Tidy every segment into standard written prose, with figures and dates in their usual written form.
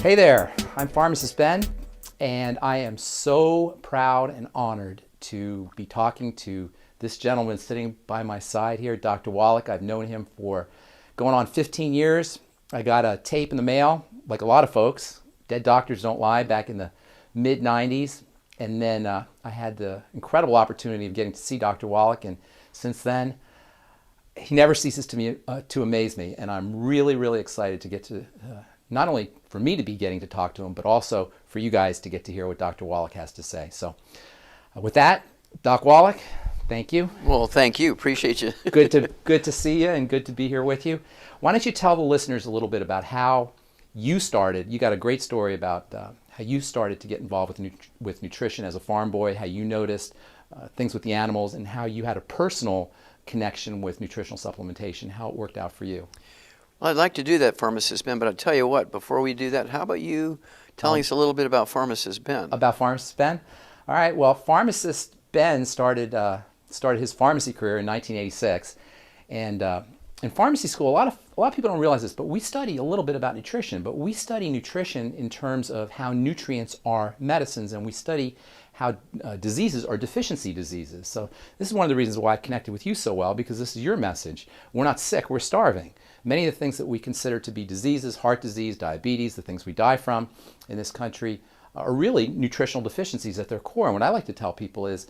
Hey there, I'm Pharmacist Ben, and I am so proud and honored to be talking to this gentleman sitting by my side here, Dr. Wallach. I've known him for going on 15 years. I got a tape in the mail, like a lot of folks, Dead Doctors Don't Lie, back in the mid-90s. And then I had the incredible opportunity of getting to see Dr. Wallach, and since then, he never ceases to amaze me. And I'm really, really excited to get to, not only for me to be getting to talk to him, but also for you guys to get to hear what Dr. Wallach has to say. So with that, Doc Wallach, thank you. Well, thank you. Appreciate you. Good to see you and good to be here with you. Why don't you tell the listeners a little bit about how you started? You got a great story about how you started to get involved with nutrition as a farm boy, how you noticed things with the animals, and how you had a personal connection with nutritional supplementation, how it worked out for you. Well, I'd like to do that, Pharmacist Ben, but I'll tell you what, before we do that, how about you telling us a little bit about Pharmacist Ben? About Pharmacist Ben? All right, well, Pharmacist Ben started his pharmacy career in 1986, and in pharmacy school, a lot of people don't realize this, but we study a little bit about nutrition, but we study nutrition in terms of how nutrients are medicines, and we study how diseases are deficiency diseases. So this is one of the reasons why I've connected with you so well, because this is your message. We're not sick, we're starving. Many of the things that we consider to be diseases, heart disease, diabetes, the things we die from in this country, are really nutritional deficiencies at their core. And what I like to tell people is,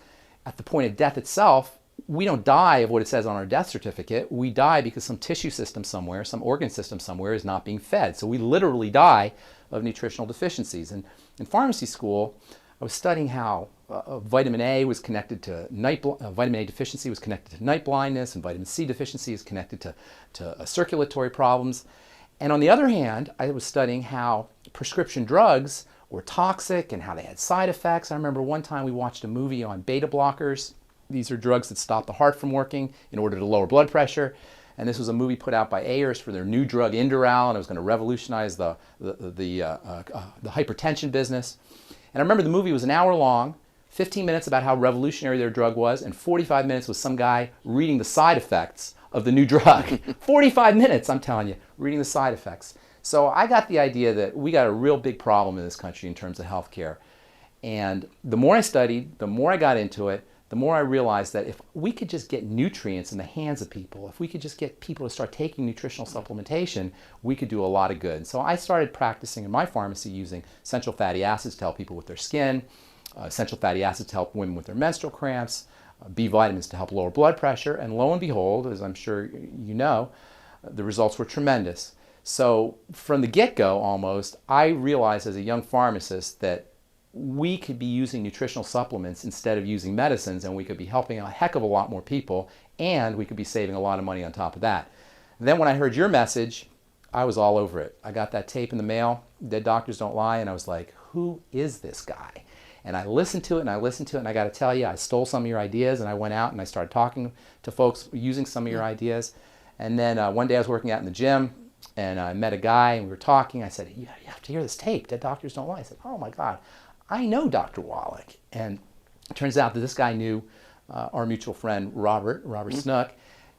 at the point of death itself, we don't die of what it says on our death certificate. We die because some tissue system somewhere, some organ system somewhere is not being fed. So we literally die of nutritional deficiencies. And in pharmacy school, I was studying how vitamin A was connected to vitamin A deficiency was connected to night blindness, and vitamin C deficiency is connected to circulatory problems. And on the other hand, I was studying how prescription drugs were toxic and how they had side effects. I remember one time we watched a movie on beta blockers. These are drugs that stop the heart from working in order to lower blood pressure. And this was a movie put out by Ayers for their new drug Indoral, and it was going to revolutionize the hypertension business. And I remember the movie was an hour long, 15 minutes about how revolutionary their drug was, and 45 minutes was some guy reading the side effects of the new drug. 45 minutes, I'm telling you, reading the side effects. So I got the idea that we got a real big problem in this country in terms of healthcare. And the more I studied, the more I got into it, the more I realized that if we could just get nutrients in the hands of people, if we could just get people to start taking nutritional supplementation, we could do a lot of good. So I started practicing in my pharmacy using essential fatty acids to help people with their skin, essential fatty acids to help women with their menstrual cramps, B vitamins to help lower blood pressure, and lo and behold, as I'm sure you know, the results were tremendous. So from the get-go almost, I realized as a young pharmacist that we could be using nutritional supplements instead of using medicines, and we could be helping a heck of a lot more people, and we could be saving a lot of money on top of that. And then when I heard your message, I was all over it. I got that tape in the mail, Dead Doctors Don't Lie, and I was like, who is this guy? And I listened to it, and I listened to it, and I got to tell you, I stole some of your ideas, and I went out and I started talking to folks using some of your ideas. And then one day I was working out in the gym, and I met a guy, and we were talking. I said, you have to hear this tape, Dead Doctors Don't Lie. I said, oh my God, I know Dr. Wallach. And it turns out that this guy knew our mutual friend, Robert Snook.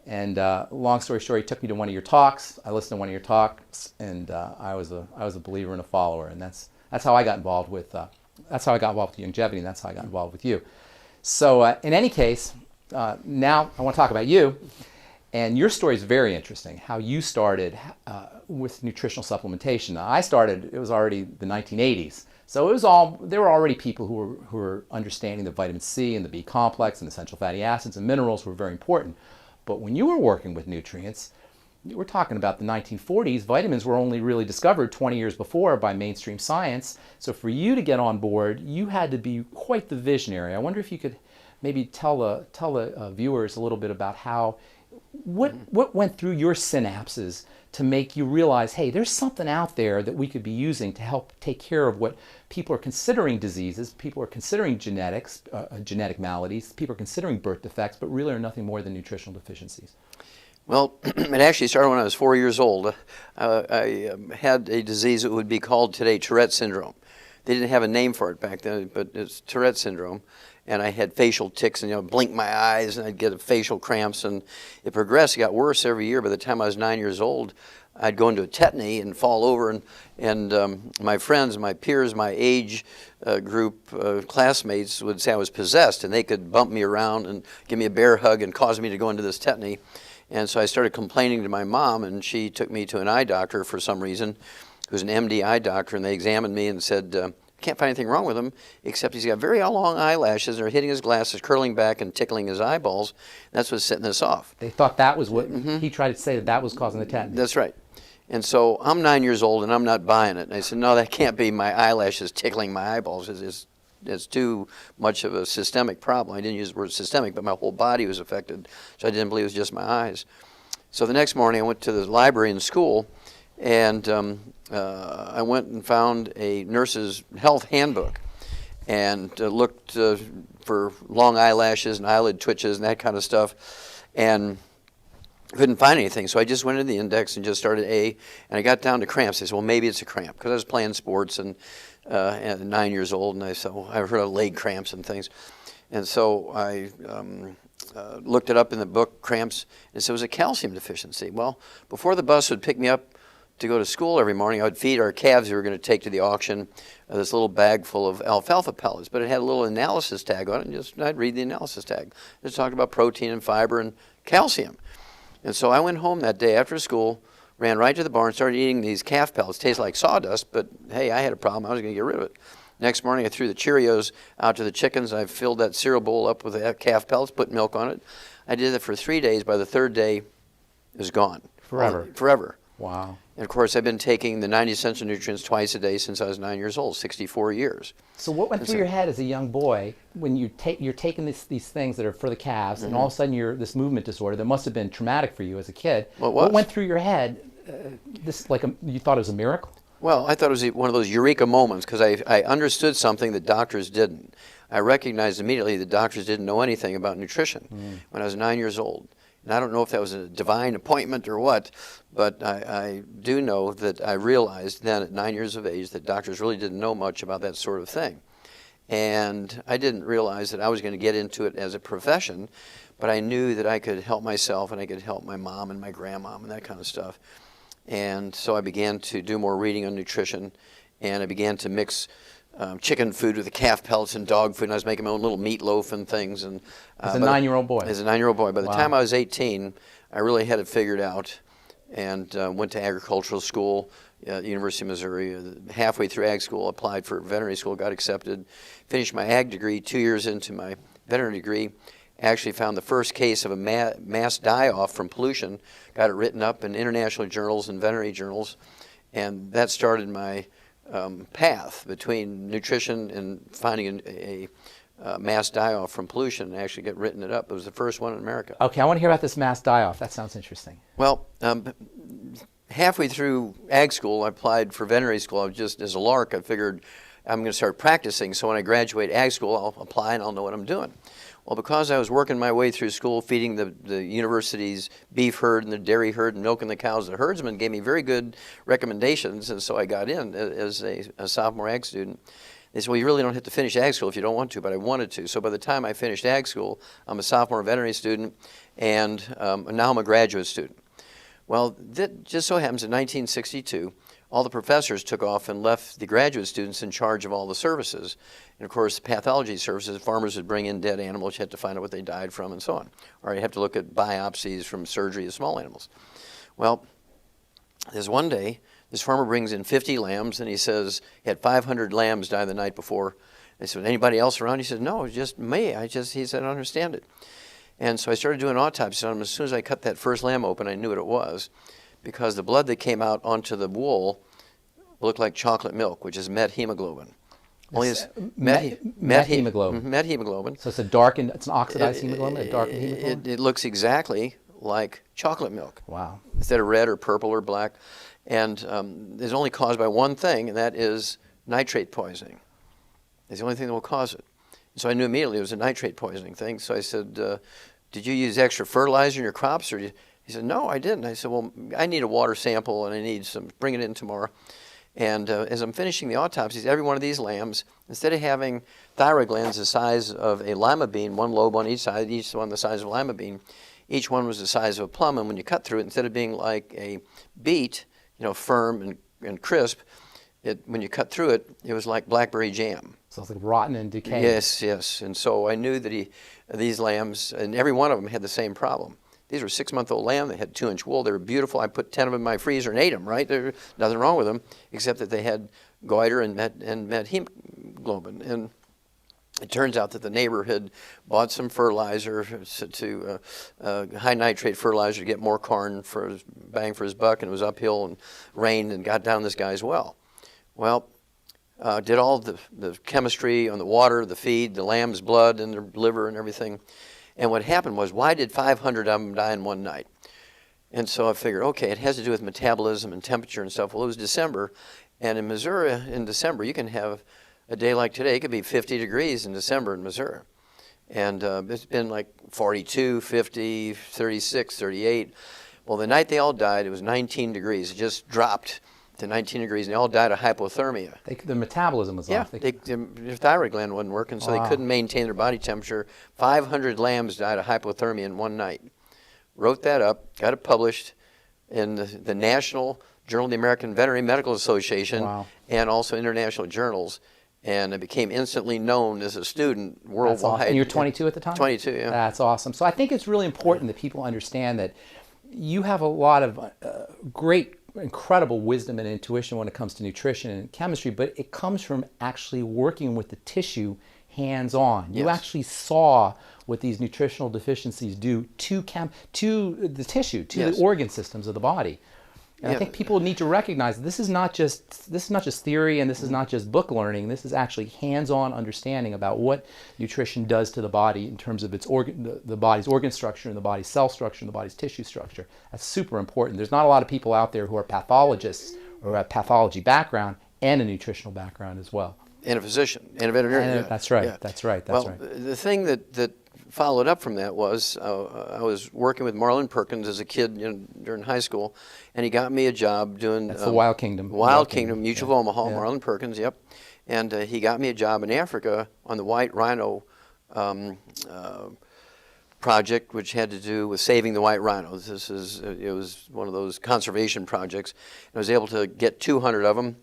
And long story short, he took me to one of your talks. I listened to one of your talks, and I was a believer and a follower. And that's how I got involved with longevity, and that's how I got involved with you. So in any case, now I want to talk about you. And your story is very interesting, how you started with nutritional supplementation. Now, I started, it was already the 1980s. So there were already people who were understanding that vitamin C and the B complex and essential fatty acids and minerals were very important. But when you were working with nutrients, we're talking about the 1940s, vitamins were only really discovered 20 years before by mainstream science. So for you to get on board, you had to be quite the visionary. I wonder if you could maybe tell the viewers a little bit about what went through your synapses to make you realize, hey, there's something out there that we could be using to help take care of what people are considering diseases, people are considering genetics, genetic maladies, people are considering birth defects, but really are nothing more than nutritional deficiencies. Well, it actually started when I was 4 years old. I had a disease that would be called today Tourette syndrome. They didn't have a name for it back then, but it's Tourette syndrome. and I had facial tics, and blink my eyes, and I'd get facial cramps, and it progressed. It got worse every year. By the time I was 9 years old, I'd go into a tetany and fall over, and my friends, my peers, my age group classmates would say I was possessed, and they could bump me around and give me a bear hug and cause me to go into this tetany. And so I started complaining to my mom, and she took me to an eye doctor for some reason, who's an MD eye doctor, and they examined me and said, can't find anything wrong with him, except he's got very long eyelashes, they're hitting his glasses, curling back and tickling his eyeballs. That's what's setting this off. They thought that was what, he tried to say that was causing the tetany. That's right. And so I'm 9 years old, and I'm not buying it. And I said, no, that can't be my eyelashes tickling my eyeballs. It's too much of a systemic problem. I didn't use the word systemic, but my whole body was affected, so I didn't believe it was just my eyes. So the next morning I went to the library in school, and I went and found a nurse's health handbook and looked for long eyelashes and eyelid twitches and that kind of stuff, and couldn't find anything. So I just went into the index and just started A, and I got down to cramps. I said, well, maybe it's a cramp, because I was playing sports and 9 years old, and I said, well, I've heard of leg cramps and things. And so I looked it up in the book, cramps, and so it was a calcium deficiency. Well, before the bus would pick me up to go to school every morning, I would feed our calves we were going to take to the auction this little bag full of alfalfa pellets, but it had a little analysis tag on it, and I'd read the analysis tag. It talked about protein and fiber and calcium. And so I went home that day after school, ran right to the barn, started eating these calf pellets. Tastes like sawdust, but hey, I had a problem. I was going to get rid of it. Next morning, I threw the Cheerios out to the chickens. I filled that cereal bowl up with the calf pellets, put milk on it. I did that for 3 days. By the third day, it was gone. Forever. Forever. Wow. And of course, I've been taking the 90 essential nutrients twice a day since I was 9 years old, 64 years. So what went through your head as a young boy when you're taking these things that are for the calves, and all of a sudden you're this movement disorder that must have been traumatic for you as a kid? Well, it was. What went through your head? You thought it was a miracle? Well, I thought it was one of those eureka moments, because I understood something that doctors didn't. I recognized immediately that doctors didn't know anything about nutrition when I was 9 years old. And I don't know if that was a divine appointment or what, but I do know that I realized then at 9 years of age that doctors really didn't know much about that sort of thing. And I didn't realize that I was going to get into it as a profession, but I knew that I could help myself and I could help my mom and my grandmom and that kind of stuff. And so I began to do more reading on nutrition, and I began to mix chicken food with the calf pellets and dog food, and I was making my own little meatloaf and things. And as a 9-year-old boy? As a 9-year-old boy. By the Wow. time I was 18, I really had it figured out, and went to agricultural school at the University of Missouri. Halfway through ag school, applied for veterinary school, got accepted, finished my ag degree. 2 years into my veterinary degree, actually found the first case of a mass die-off from pollution, got it written up in international journals and veterinary journals, and that started my path between nutrition and finding a mass die-off from pollution and actually get written it up. It was the first one in America. Okay, I want to hear about this mass die-off. That sounds interesting. Well, halfway through ag school, I applied for veterinary school. I was just, as a lark, I figured I'm going to start practicing, so when I graduate ag school, I'll apply and I'll know what I'm doing. Well, because I was working my way through school, feeding the university's beef herd and the dairy herd and milking the cows, the herdsman gave me very good recommendations, and so I got in as a sophomore ag student. They said, well, you really don't have to finish ag school if you don't want to, but I wanted to. So by the time I finished ag school, I'm a sophomore veterinary student, and now I'm a graduate student. Well, that just so happens in 1962, all the professors took off and left the graduate students in charge of all the services. And of course, pathology services, farmers would bring in dead animals, you had to find out what they died from and so on. Or you have to look at biopsies from surgery of small animals. Well, there's one day, this farmer brings in 50 lambs, and he says he had 500 lambs die the night before. They said, anybody else around? He said, no, it's just me. He said, I don't understand it. And so I started doing autopsies on him. As soon as I cut that first lamb open, I knew what it was, because the blood that came out onto the wool looked like chocolate milk, which is methemoglobin. Only it's methemoglobin. Methemoglobin. So it's it's an oxidized hemoglobin, a darkened hemoglobin? It looks exactly like chocolate milk. Wow. Instead of red or purple or black. And it's only caused by one thing, and that is nitrate poisoning. It's the only thing that will cause it. So I knew immediately it was a nitrate poisoning thing. So I said, did you use extra fertilizer in your crops? He said, no, I didn't. I said, well, I need a water sample, and I need some, bring it in tomorrow. And as I'm finishing the autopsies, every one of these lambs, instead of having thyroid glands the size of a lima bean, one lobe on each side, each one the size of a lima bean, each one was the size of a plum. And when you cut through it, instead of being like a beet, firm and crisp, when you cut through it, it was like blackberry jam. So it's like rotten and decaying. Yes, yes. And so I knew that these lambs, and every one of them had the same problem. These were 6-month-old lamb. They had 2-inch wool. They were beautiful. I put 10 of them in my freezer and ate them, right? There's nothing wrong with them, except that they had goiter and met hemoglobin. And it turns out that the neighbor had bought some fertilizer, high nitrate fertilizer, to get more corn for his bang for his buck, and it was uphill and rained and got down this guy's well. Well, did all the chemistry on the water, the feed, the lamb's blood and their liver and everything. And what happened was, why did 500 of them die in one night? And so I figured, okay, it has to do with metabolism and temperature and stuff. Well, it was December, and in Missouri, in December, you can have a day like today. It could be 50 degrees in December in Missouri. And it's been like 42, 50, 36, 38. Well, the night they all died, it was 19 degrees. It just dropped to 19 degrees, and they all died of hypothermia. The metabolism was off. Their thyroid gland wasn't working, so they couldn't maintain their body temperature. 500 lambs died of hypothermia in one night. Wrote that up, got it published in the National Journal of the American Veterinary Medical Association, and also international journals. And it became instantly known as a student worldwide. Awesome. And you were 22 at the time? 22, yeah. That's awesome. So I think it's really important that people understand that you have a lot of great, incredible wisdom and intuition when it comes to nutrition and chemistry, but it comes from actually working with the tissue hands-on. You actually saw what these nutritional deficiencies do to the tissue, to the organ systems of the body. And I think people need to recognize this is not just theory, and this is not just book learning. This is actually hands-on understanding about what nutrition does to the body in terms of its the body's organ structure and the body's cell structure and the body's tissue structure. That's super important. There's not a lot of people out there who are pathologists or have pathology background and a nutritional background as well. And a physician and a veterinarian. That's right. Yeah. That's right. That's right. The thing that followed up from that was I was working with Marlon Perkins as a kid during high school, and he got me a job doing the Wild Kingdom. Wild Kingdom, Mutual of Omaha, Marlon Perkins, yep. And he got me a job in Africa on the white rhino project, which had to do with saving the white rhinos. It was one of those conservation projects. I was able to get 200 of them,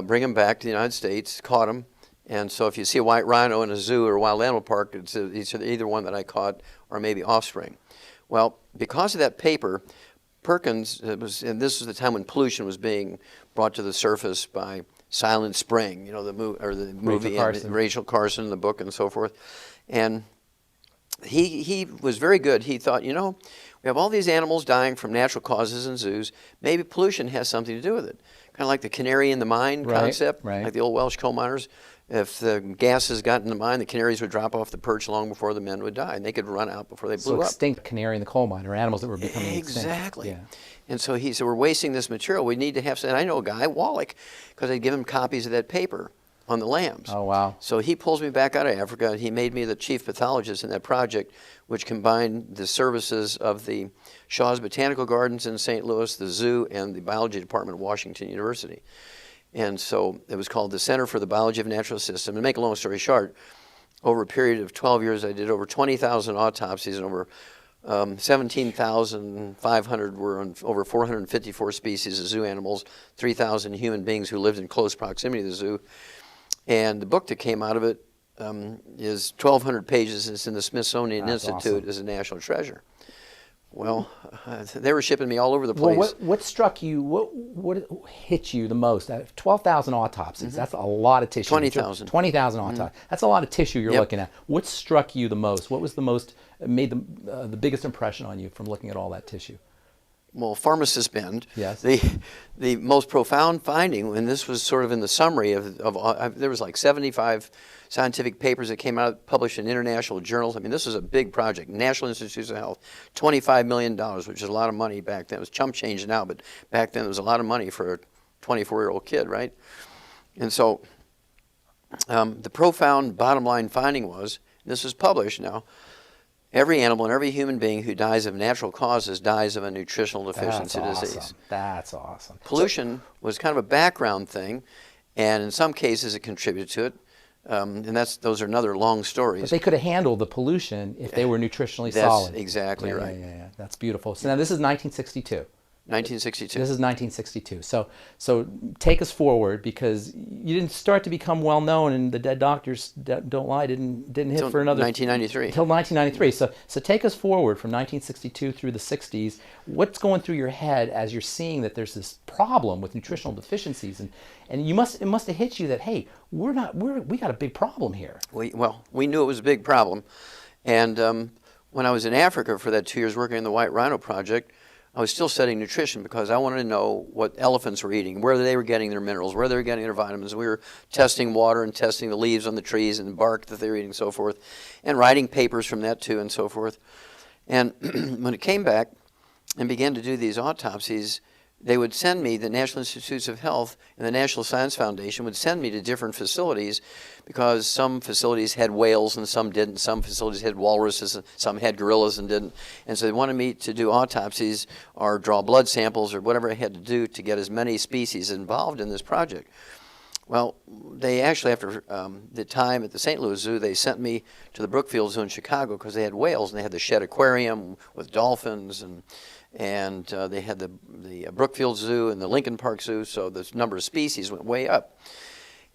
bring them back to the United States, caught them. And so if you see a white rhino in a zoo or a wild animal park, it's either one that I caught or maybe offspring. Well, because of that paper, Perkins, and this was the time when pollution was being brought to the surface by Silent Spring, the movie, Rachel Carson, the book, and so forth. And he was very good. He thought, we have all these animals dying from natural causes in zoos. Maybe pollution has something to do with it. Kind of like the canary in the mine concept, like the old Welsh coal miners. If the gases got in the mine, the canaries would drop off the perch long before the men would die, and they could run out before they blew up. So extinct canary in the coal mine, or animals that were becoming extinct. Exactly. Yeah. And so he said, we're wasting this material. We need to have, and I know a guy, Wallach, because I'd give him copies of that paper on the lambs. Oh, wow. So he pulls me back out of Africa, and he made me the chief pathologist in that project, which combined the services of the Shaw's Botanical Gardens in St. Louis, the zoo, and the biology department of Washington University. And so it was called the Center for the Biology of Natural Systems. And to make a long story short, over a period of 12 years, I did over 20,000 autopsies, and over 17,500 were on over 454 species of zoo animals, 3,000 human beings who lived in close proximity to the zoo. And the book that came out of it is 1,200 pages. It's in the Smithsonian Institute as a national treasure. Well, they were shipping me all over the place. Well, what struck you, what hit you the most? 12,000 autopsies, that's a lot of tissue. 20,000. 20,000 autopsies. That's a lot of tissue you're looking at. What struck you the most? What was made the biggest impression on you from looking at all that tissue? Well, Pharmacist Bend. Yes. The most profound finding, and this was sort of in the summary of there was like 75 scientific papers that came out, published in international journals. I mean, this was a big project. National Institutes of Health, $25 million, which is a lot of money back then. It was chump change now, but back then it was a lot of money for a 24-year-old kid, right? And so the profound bottom line finding was, and this is published now, every animal and every human being who dies of natural causes dies of a nutritional deficiency That's disease. awesome. That's awesome. Pollution was kind of a background thing, and in some cases it contributed to it. And those are another long stories. But they could have handled the pollution if they were nutritionally That's solid. exactly Yeah, right. yeah. That's beautiful. So now this is 1962. 1962. This is 1962. So take us forward, because you didn't start to become well known, and the Dead Doctors Don't Lie didn't hit for another 1993. Until 1993. So take us forward from 1962 through the 60s. What's going through your head as you're seeing that there's this problem with nutritional deficiencies, and it must have hit you that, hey, we got a big problem here. We knew it was a big problem, and when I was in Africa for that 2 years working in the White Rhino Project, I was still studying nutrition because I wanted to know what elephants were eating, where they were getting their minerals, where they were getting their vitamins. We were testing water and testing the leaves on the trees and bark that they were eating and so forth, and writing papers from that too and so forth. And when it came back and began to do these autopsies, they would send me, the National Institutes of Health and the National Science Foundation would send me to different facilities, because some facilities had whales and some didn't. Some facilities had walruses and some had gorillas and didn't. And so they wanted me to do autopsies or draw blood samples or whatever I had to do to get as many species involved in this project. Well, they actually, after the time at the St. Louis Zoo, they sent me to the Brookfield Zoo in Chicago because they had whales, and they had the Shedd Aquarium with dolphins, and they had the Brookfield Zoo and the Lincoln Park Zoo, so the number of species went way up.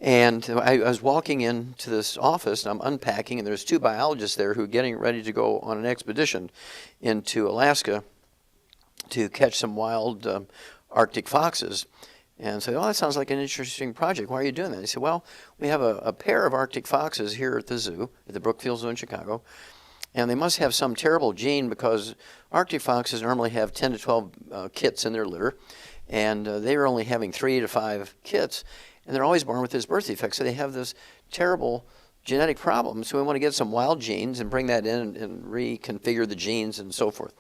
And I was walking into this office, and I'm unpacking, and there's two biologists there who are getting ready to go on an expedition into Alaska to catch some wild Arctic foxes. And I said, oh, that sounds like an interesting project. Why are you doing that? He said, well, we have a pair of Arctic foxes here at the zoo, at the Brookfield Zoo in Chicago, and they must have some terrible gene, because Arctic foxes normally have 10 to 12 kits in their litter, and they are only having 3 to 5 kits, and they're always born with this birth defect, so they have this terrible genetic problem. So we want to get some wild genes and bring that in and reconfigure the genes and so forth.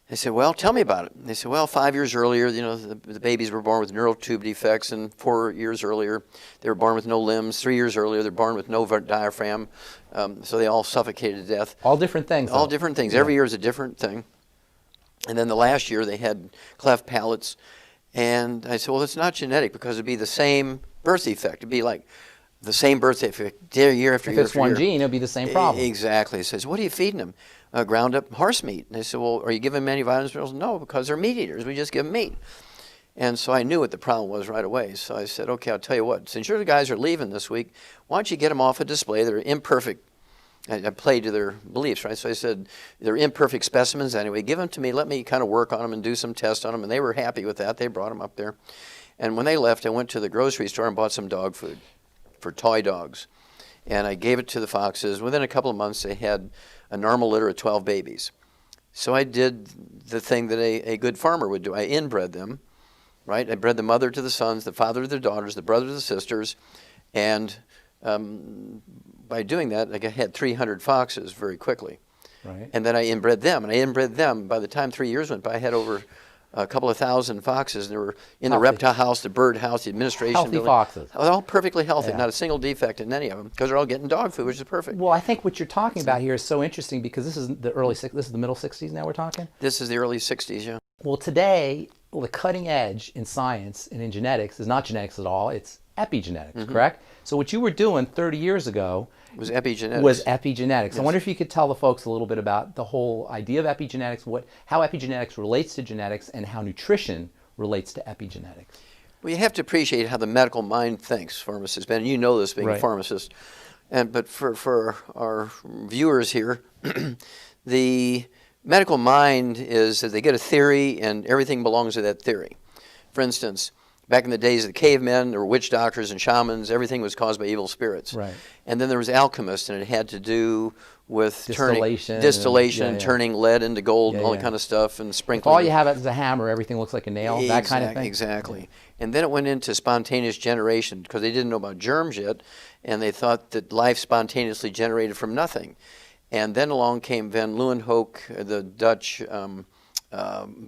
I said, well, tell me about it. And they said, well, 5 years earlier, the babies were born with neural tube defects, and 4 years earlier, they were born with no limbs. 3 years earlier, they're born with no diaphragm, so they all suffocated to death. All different things. All different things. Yeah. Every year is a different thing. And then the last year, they had cleft palates. And I said, well, it's not genetic, because it'd be the same birth defect. It'd be like the same birth defect year after year. If it's one gene, it'll be the same problem. Exactly. He says, what are you feeding them? Ground up horse meat. And I said, well, are you giving them any vitamins, minerals? No, because they're meat eaters. We just give them meat. And so I knew what the problem was right away. So I said, okay, I'll tell you what. Since your guys are leaving this week, why don't you get them off a display? They're imperfect. I played to their beliefs, right? So I said, they're imperfect specimens anyway. Give them to me. Let me kind of work on them and do some tests on them. And they were happy with that. They brought them up there. And when they left, I went to the grocery store and bought some dog food for toy dogs. And I gave it to the foxes. Within a couple of months, they had a normal litter of 12 babies. So I did the thing that a good farmer would do. I inbred them, right? I bred the mother to the sons, the father to the daughters, the brother to the sisters, and by doing that, I had 300 foxes very quickly. Right. And then I inbred them, and I inbred them. By the time 3 years went by, I had over a couple of thousand foxes. They were in the reptile house, the bird house, the administration healthy building. Foxes. They're all perfectly healthy, Yeah. Not a single defect in any of them, because they're all getting dog food, which is perfect. Well, I think what you're talking about here is so interesting, because this is the middle 60s now we're talking? This is the early 60s, yeah. Well, today, the cutting edge in science and in genetics is not genetics at all, it's epigenetics, correct? So what you were doing 30 years ago was epigenetics. Yes. I wonder if you could tell the folks a little bit about the whole idea of epigenetics, how epigenetics relates to genetics, and how nutrition relates to epigenetics. Well, you have to appreciate how the medical mind thinks, pharmacist Ben. You know this, being a pharmacist. But for our viewers here, the medical mind is that they get a theory and everything belongs to that theory. For instance, back in the days of the cavemen, there were witch doctors and shamans. Everything was caused by evil spirits. Right. And then there was alchemists, and it had to do with distillation, turning lead into gold, and all that kind of stuff, and sprinkling. If all you have is a hammer, everything looks like a nail, that kind of thing? Exactly. Yeah. And then it went into spontaneous generation, because they didn't know about germs yet, and they thought that life spontaneously generated from nothing. And then along came Van Leeuwenhoek, the Dutch.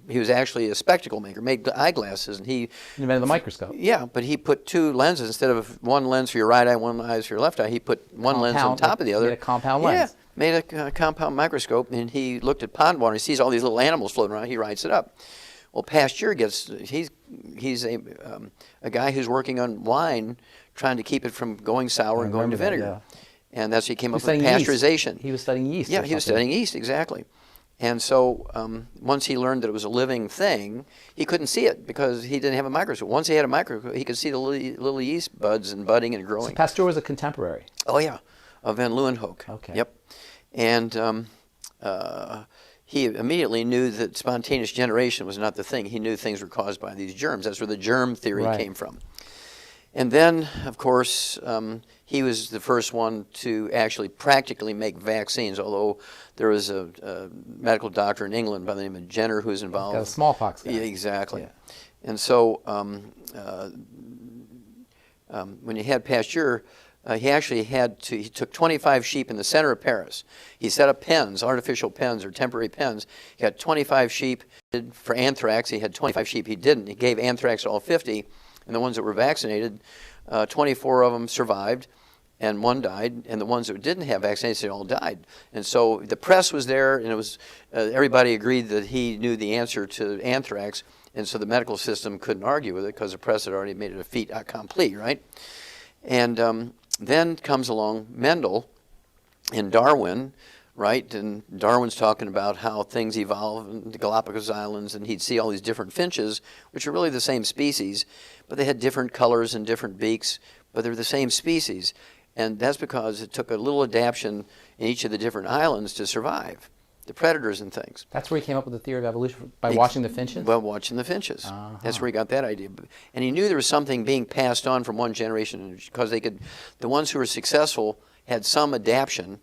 He was actually a spectacle maker, made eyeglasses, and he invented the microscope. Yeah, but he put two lenses instead of one lens for your right eye, one lens for your left eye. He put one lens on top of the other. A compound lens. made a compound microscope, and he looked at pond water. He sees all these little animals floating around. He writes it up. Well, Pasteur he's a guy who's working on wine, trying to keep it from going sour and going to vinegar. Yeah. And that's how he came up with pasteurization. Yeast. He was studying yeast. Yeah, he was studying yeast, exactly. And so once he learned that it was a living thing, he couldn't see it because he didn't have a microscope. Once he had a microscope, he could see the little yeast buds and budding and growing. So Pasteur was a contemporary. Oh, yeah, of Van Leeuwenhoek. Okay. Yep. And he immediately knew that spontaneous generation was not the thing. He knew things were caused by these germs. That's where the germ theory came from. And then, of course, he was the first one to actually practically make vaccines, although there was a medical doctor in England by the name of Jenner who was involved. Got a smallpox guy. Yeah, exactly. Yeah. And so when you had Pasteur, he took 25 sheep in the center of Paris. He set up pens, artificial pens or temporary pens. He had 25 sheep. For anthrax, he had 25 sheep. He didn't. He gave anthrax to all 50. And the ones that were vaccinated, 24 of them survived, and 1 died. And the ones that didn't have vaccinations, they all died. And so the press was there, and it was everybody agreed that he knew the answer to anthrax, and so the medical system couldn't argue with it because the press had already made it a fait accompli, right? And then comes along Mendel and Darwin, right? And Darwin's talking about how things evolve in the Galapagos Islands, and he'd see all these different finches, which are really the same species, but they had different colors and different beaks, but they're the same species. And that's because it took a little adaptation in each of the different islands to survive, the predators and things. That's where he came up with the theory of evolution, by watching the finches? Well, watching the finches. That's where he got that idea. And he knew there was something being passed on from one generation, because the ones who were successful had some adaptation,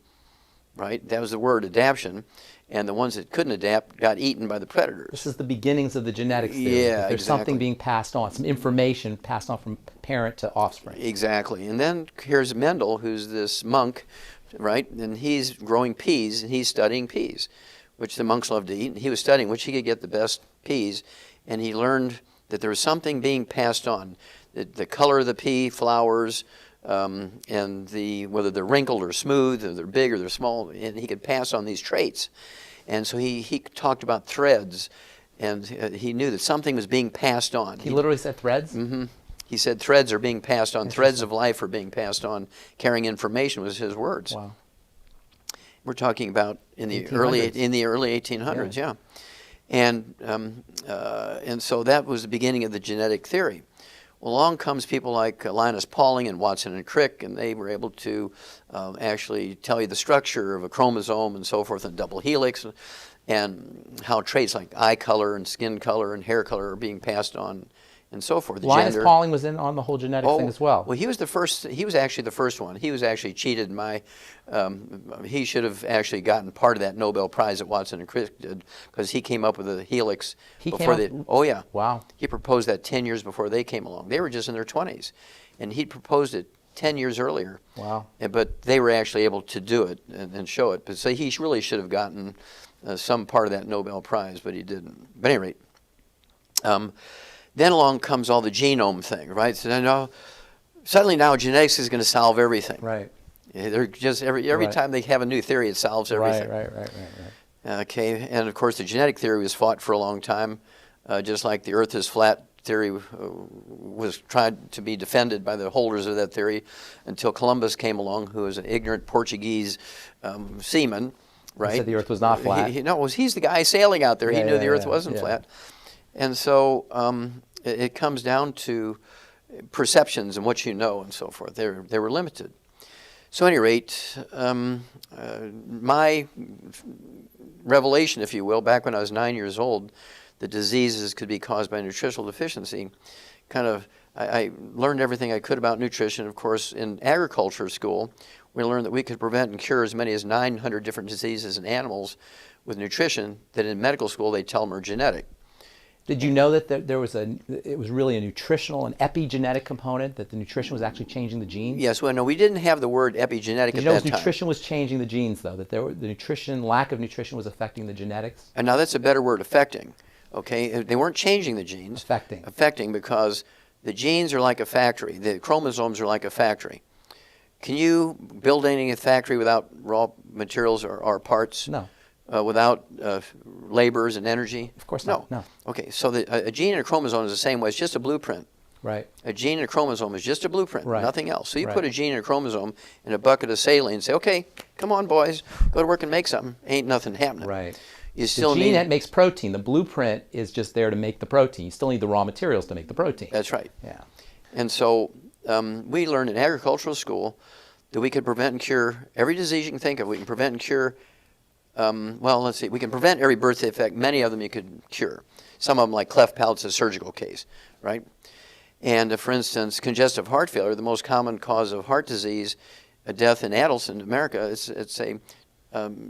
right? That was the word, adaptation. And the ones that couldn't adapt got eaten by the predators. This is the beginnings of the genetics theory. Yeah, there's something being passed on, some information passed on from parent to offspring. Exactly. And then here's Mendel, who's this monk, right? And he's growing peas, and he's studying peas, which the monks love to eat. And he was studying which he could get the best peas, and he learned that there was something being passed on. The color of the pea flowers, and whether they're wrinkled or smooth, or they're big or they're small, and he could pass on these traits. And so he talked about threads, and he knew that something was being passed on. He literally said threads? Mm-hmm. He said threads are being passed on, threads of life are being passed on, carrying information was his words. Wow. We're talking about in the early 1800s, yeah. And so that was the beginning of the genetic theory. Well, along comes people like Linus Pauling and Watson and Crick, and they were able to actually tell you the structure of a chromosome and so forth, and double helix, and how traits like eye color and skin color and hair color are being passed on, and so forth. Linus Pauling was in on the whole genetic thing as well. Well, he was the first. He was actually the first one. He was actually cheated. He should have actually gotten part of that Nobel Prize that Watson and Crick did, because he came up with a helix before they. Oh yeah. Wow. He proposed that 10 years before they came along. They were just in their 20s, and he proposed it 10 years earlier. Wow. But they were actually able to do it and show it. But so he really should have gotten some part of that Nobel Prize, but he didn't. But at any rate. Then along comes all the genome thing, right? So suddenly now genetics is going to solve everything. Right. They're just every time they have a new theory, it solves everything. Right. Okay, and of course the genetic theory was fought for a long time, just like the Earth is flat theory was tried to be defended by the holders of that theory, until Columbus came along, who was an ignorant Portuguese seaman, right? He said the Earth was not flat. He's the guy sailing out there. He knew the Earth wasn't flat. And so it comes down to perceptions and what you know and so forth. They were limited. So at any rate, my revelation, if you will, back when I was 9 years old, that diseases could be caused by nutritional deficiency, I learned everything I could about nutrition. Of course, in agriculture school, we learned that we could prevent and cure as many as 900 different diseases in animals with nutrition, that in medical school they tell them are genetic. Did you know that it was really a nutritional and epigenetic component, that the nutrition was actually changing the genes? Yes, well, no, we didn't have the word epigenetic Did you know nutrition was changing the genes, though, that the lack of nutrition was affecting the genetics? And now that's a better word, affecting. Okay, they weren't changing the genes. Affecting, because the genes are like a factory. The chromosomes are like a factory. Can you build anything in a factory without raw materials or parts? No. Without laborers and energy? Of course not. No. No. Okay, so a gene and a chromosome is the same way. It's just a blueprint. Right. A gene and a chromosome is just a blueprint, Right. nothing else. So you Right. put a gene and a chromosome in a bucket of saline and say, okay, come on, boys, go to work and make something. Ain't nothing happening. Right. You still the gene need... that makes protein, the blueprint is just there to make the protein. You still need the raw materials to make the protein. That's right. Yeah. And so we learned in agricultural school that we could prevent and cure every disease you can think of. We can prevent and cure, well, let's see, we can prevent every birth defect. Many of them you could cure. Some of them, like cleft palate, is a surgical case, right? And for instance, congestive heart failure, the most common cause of heart disease, death in adults in America, it's a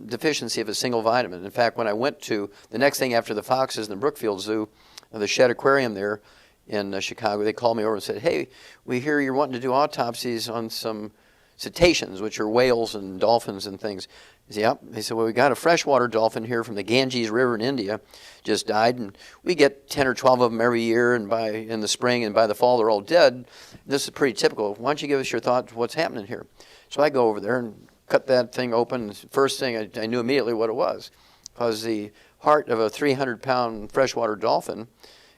deficiency of a single vitamin. In fact, when I went to the next thing after the foxes in the Brookfield Zoo, the Shedd Aquarium there in Chicago, they called me over and said, hey, we hear you're wanting to do autopsies on some cetaceans, which are whales and dolphins and things. I said, yep. They said, well, we got a freshwater dolphin here from the Ganges River in India, just died, and we get 10 or 12 of them every year, and in the spring and by the fall they're all dead. This is pretty typical. Why don't you give us your thoughts what's happening here? So I go over there and cut that thing open. First thing, I knew immediately what it was, because the heart of a 300-pound freshwater dolphin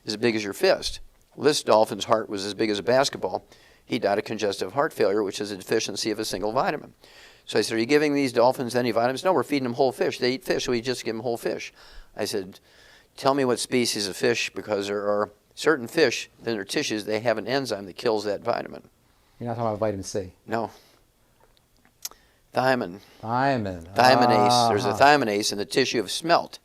is as big as your fist. Well, this dolphin's heart was as big as a basketball. He died of congestive heart failure, which is a deficiency of a single vitamin. So I said, are you giving these dolphins any vitamins? No, we're feeding them whole fish. They eat fish, so we just give them whole fish. I said, tell me what species of fish, because there are certain fish in their tissues, they have an enzyme that kills that vitamin. You're not talking about vitamin C. No. Thiamine. Thiamine. Thiaminase. There's a thiaminase in the tissue of smelt.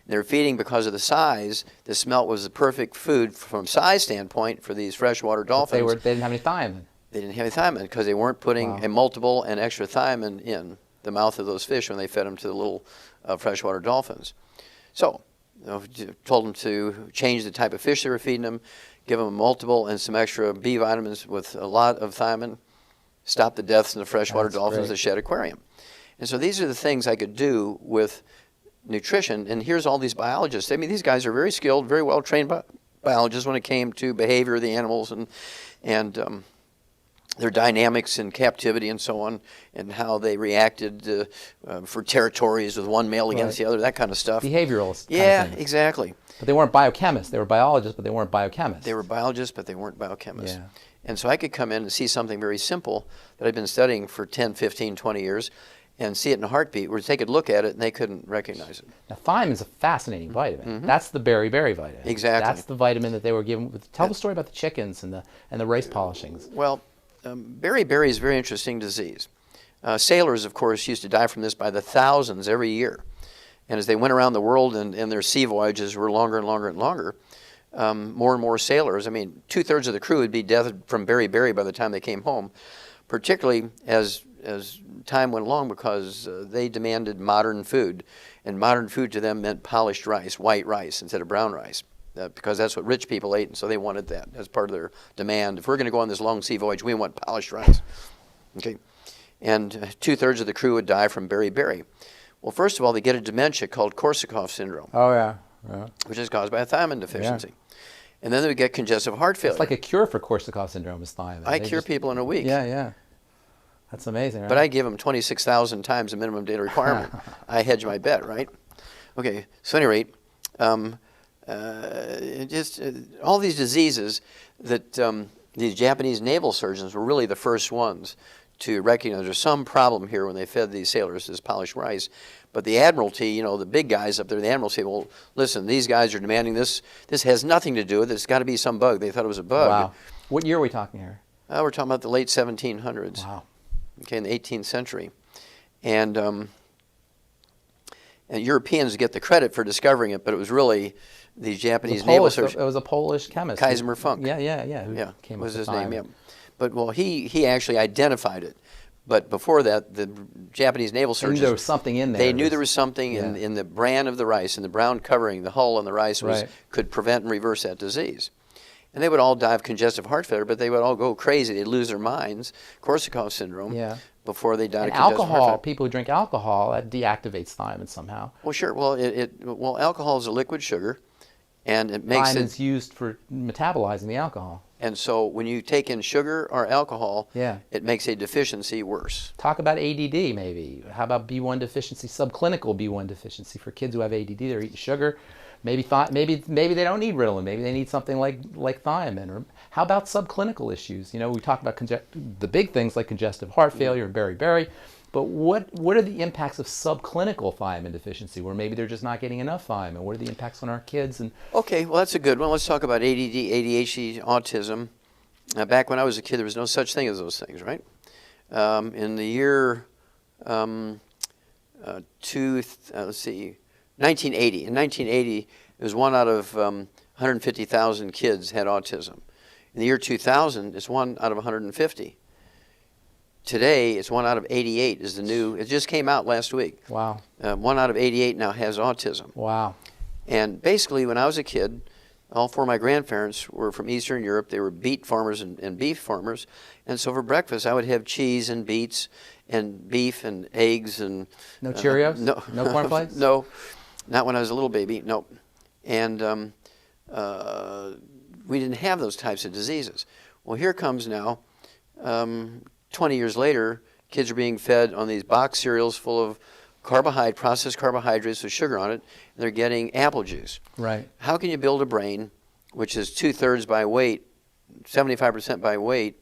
They're feeding because of the size. The smelt was the perfect food from size standpoint for these freshwater dolphins. They didn't have any thiamine. They didn't have any thiamine because they weren't putting a multiple and extra thiamine in the mouth of those fish when they fed them to the little freshwater dolphins. So, told them to change the type of fish they were feeding them, give them a multiple and some extra B vitamins with a lot of thiamine, stop the deaths in the freshwater dolphins, the Shedd Aquarium. And so these are the things I could do with nutrition. And here's all these biologists. I mean, these guys are very skilled, very well trained biologists when it came to behavior of the animals and their dynamics in captivity and so on, and how they reacted for territories with one male against the other, that kind of stuff. Behavioralists. Yeah, kind of exactly. But they weren't biochemists. They were biologists, but they weren't biochemists. They were biologists, but they weren't biochemists. Yeah. And so I could come in and see something very simple that I've been studying for 10, 15, 20 years, and see it in a heartbeat, where they could look at it and they couldn't recognize it. Now, thiamine is a fascinating vitamin. That's the berry vitamin. Exactly. That's the vitamin that they were given. Tell the story about the chickens and the race polishings. Well, beriberi is a very interesting disease. Sailors, of course, used to die from this by the thousands every year. And as they went around the world and their sea voyages were longer and longer and longer, more and more sailors, I mean, 2/3 of the crew would be dead from beriberi by the time they came home, particularly as time went along, because they demanded modern food. And modern food to them meant polished rice, white rice instead of brown rice, because that's what rich people ate, and so they wanted that as part of their demand. If we're going to go on this long sea voyage, we want polished rice. Okay, and 2/3 of the crew would die from beriberi. Well, first of all, they get a dementia called Korsakoff syndrome. Oh, yeah. Which is caused by a thiamine deficiency. Yeah. And then they would get congestive heart failure. It's like a cure for Korsakoff syndrome is thiamine. I cure people in a week. Yeah. That's amazing, right? But I give them 26,000 times the minimum daily requirement. I hedge my bet, right? Okay, so at any rate, all these diseases that these Japanese naval surgeons were really the first ones to recognize there's some problem here when they fed these sailors this polished rice. But the Admiralty, the big guys up there, the Admiralty, well, listen, these guys are demanding this. This has nothing to do with it. It's got to be some bug. They thought it was a bug. Wow. What year are we talking here? We're talking about the late 1700s. Wow. Okay, in the 18th century. And Europeans get the credit for discovering it, but it was really these Japanese naval surgeons. It was a Polish chemist. Kaiser Funk. Yeah. Who came was his name, yeah. But, well, he actually identified it. But before that, the Japanese naval surgeons... They knew there was something in there. They knew there was something in the bran of the rice, in the brown covering, the hull on the rice could prevent and reverse that disease. And they would all die of congestive heart failure, but they would all go crazy. They'd lose their minds, Korsakoff syndrome, before they died of congestive heart failure. People who drink alcohol, that deactivates thiamine somehow. Well, sure. Well, alcohol is a liquid sugar, and it makes Thiamine's used for metabolizing the alcohol. And so when you take in sugar or alcohol, Yeah. it makes a deficiency worse. Talk about ADD maybe. How about B1 deficiency, subclinical B1 deficiency for kids who have ADD? They're eating sugar. Maybe they don't need Ritalin. Maybe they need something like thiamine. Or how about subclinical issues? You know, we talk about the big things like congestive heart failure and beriberi. But what are the impacts of subclinical thiamine deficiency, where maybe they're just not getting enough thiamine? What are the impacts on our kids? And okay, well, that's a good one. Let's talk about ADD, ADHD, autism. Back when I was a kid, there was no such thing as those things, right? In the year 1980. In 1980, it was 1 out of 150,000 kids had autism. In the year 2000, it's 1 out of 150. Today, it's 1 out of 88 is the new. It just came out last week. wow, 1 out of 88 now has autism. wow, And basically, when I was a kid, all 4 of my grandparents were from Eastern Europe. They were beet farmers and beef farmers. And so for breakfast, I would have cheese and beets and beef and eggs and... no Cheerios? No cornflakes? No, not when I was a little baby, no. And we didn't have those types of diseases. Well, here comes now, 20 years later, kids are being fed on these box cereals full of processed carbohydrates with sugar on it, and they're getting apple juice. Right. How can you build a brain, which is 2/3 by weight, 75% by weight,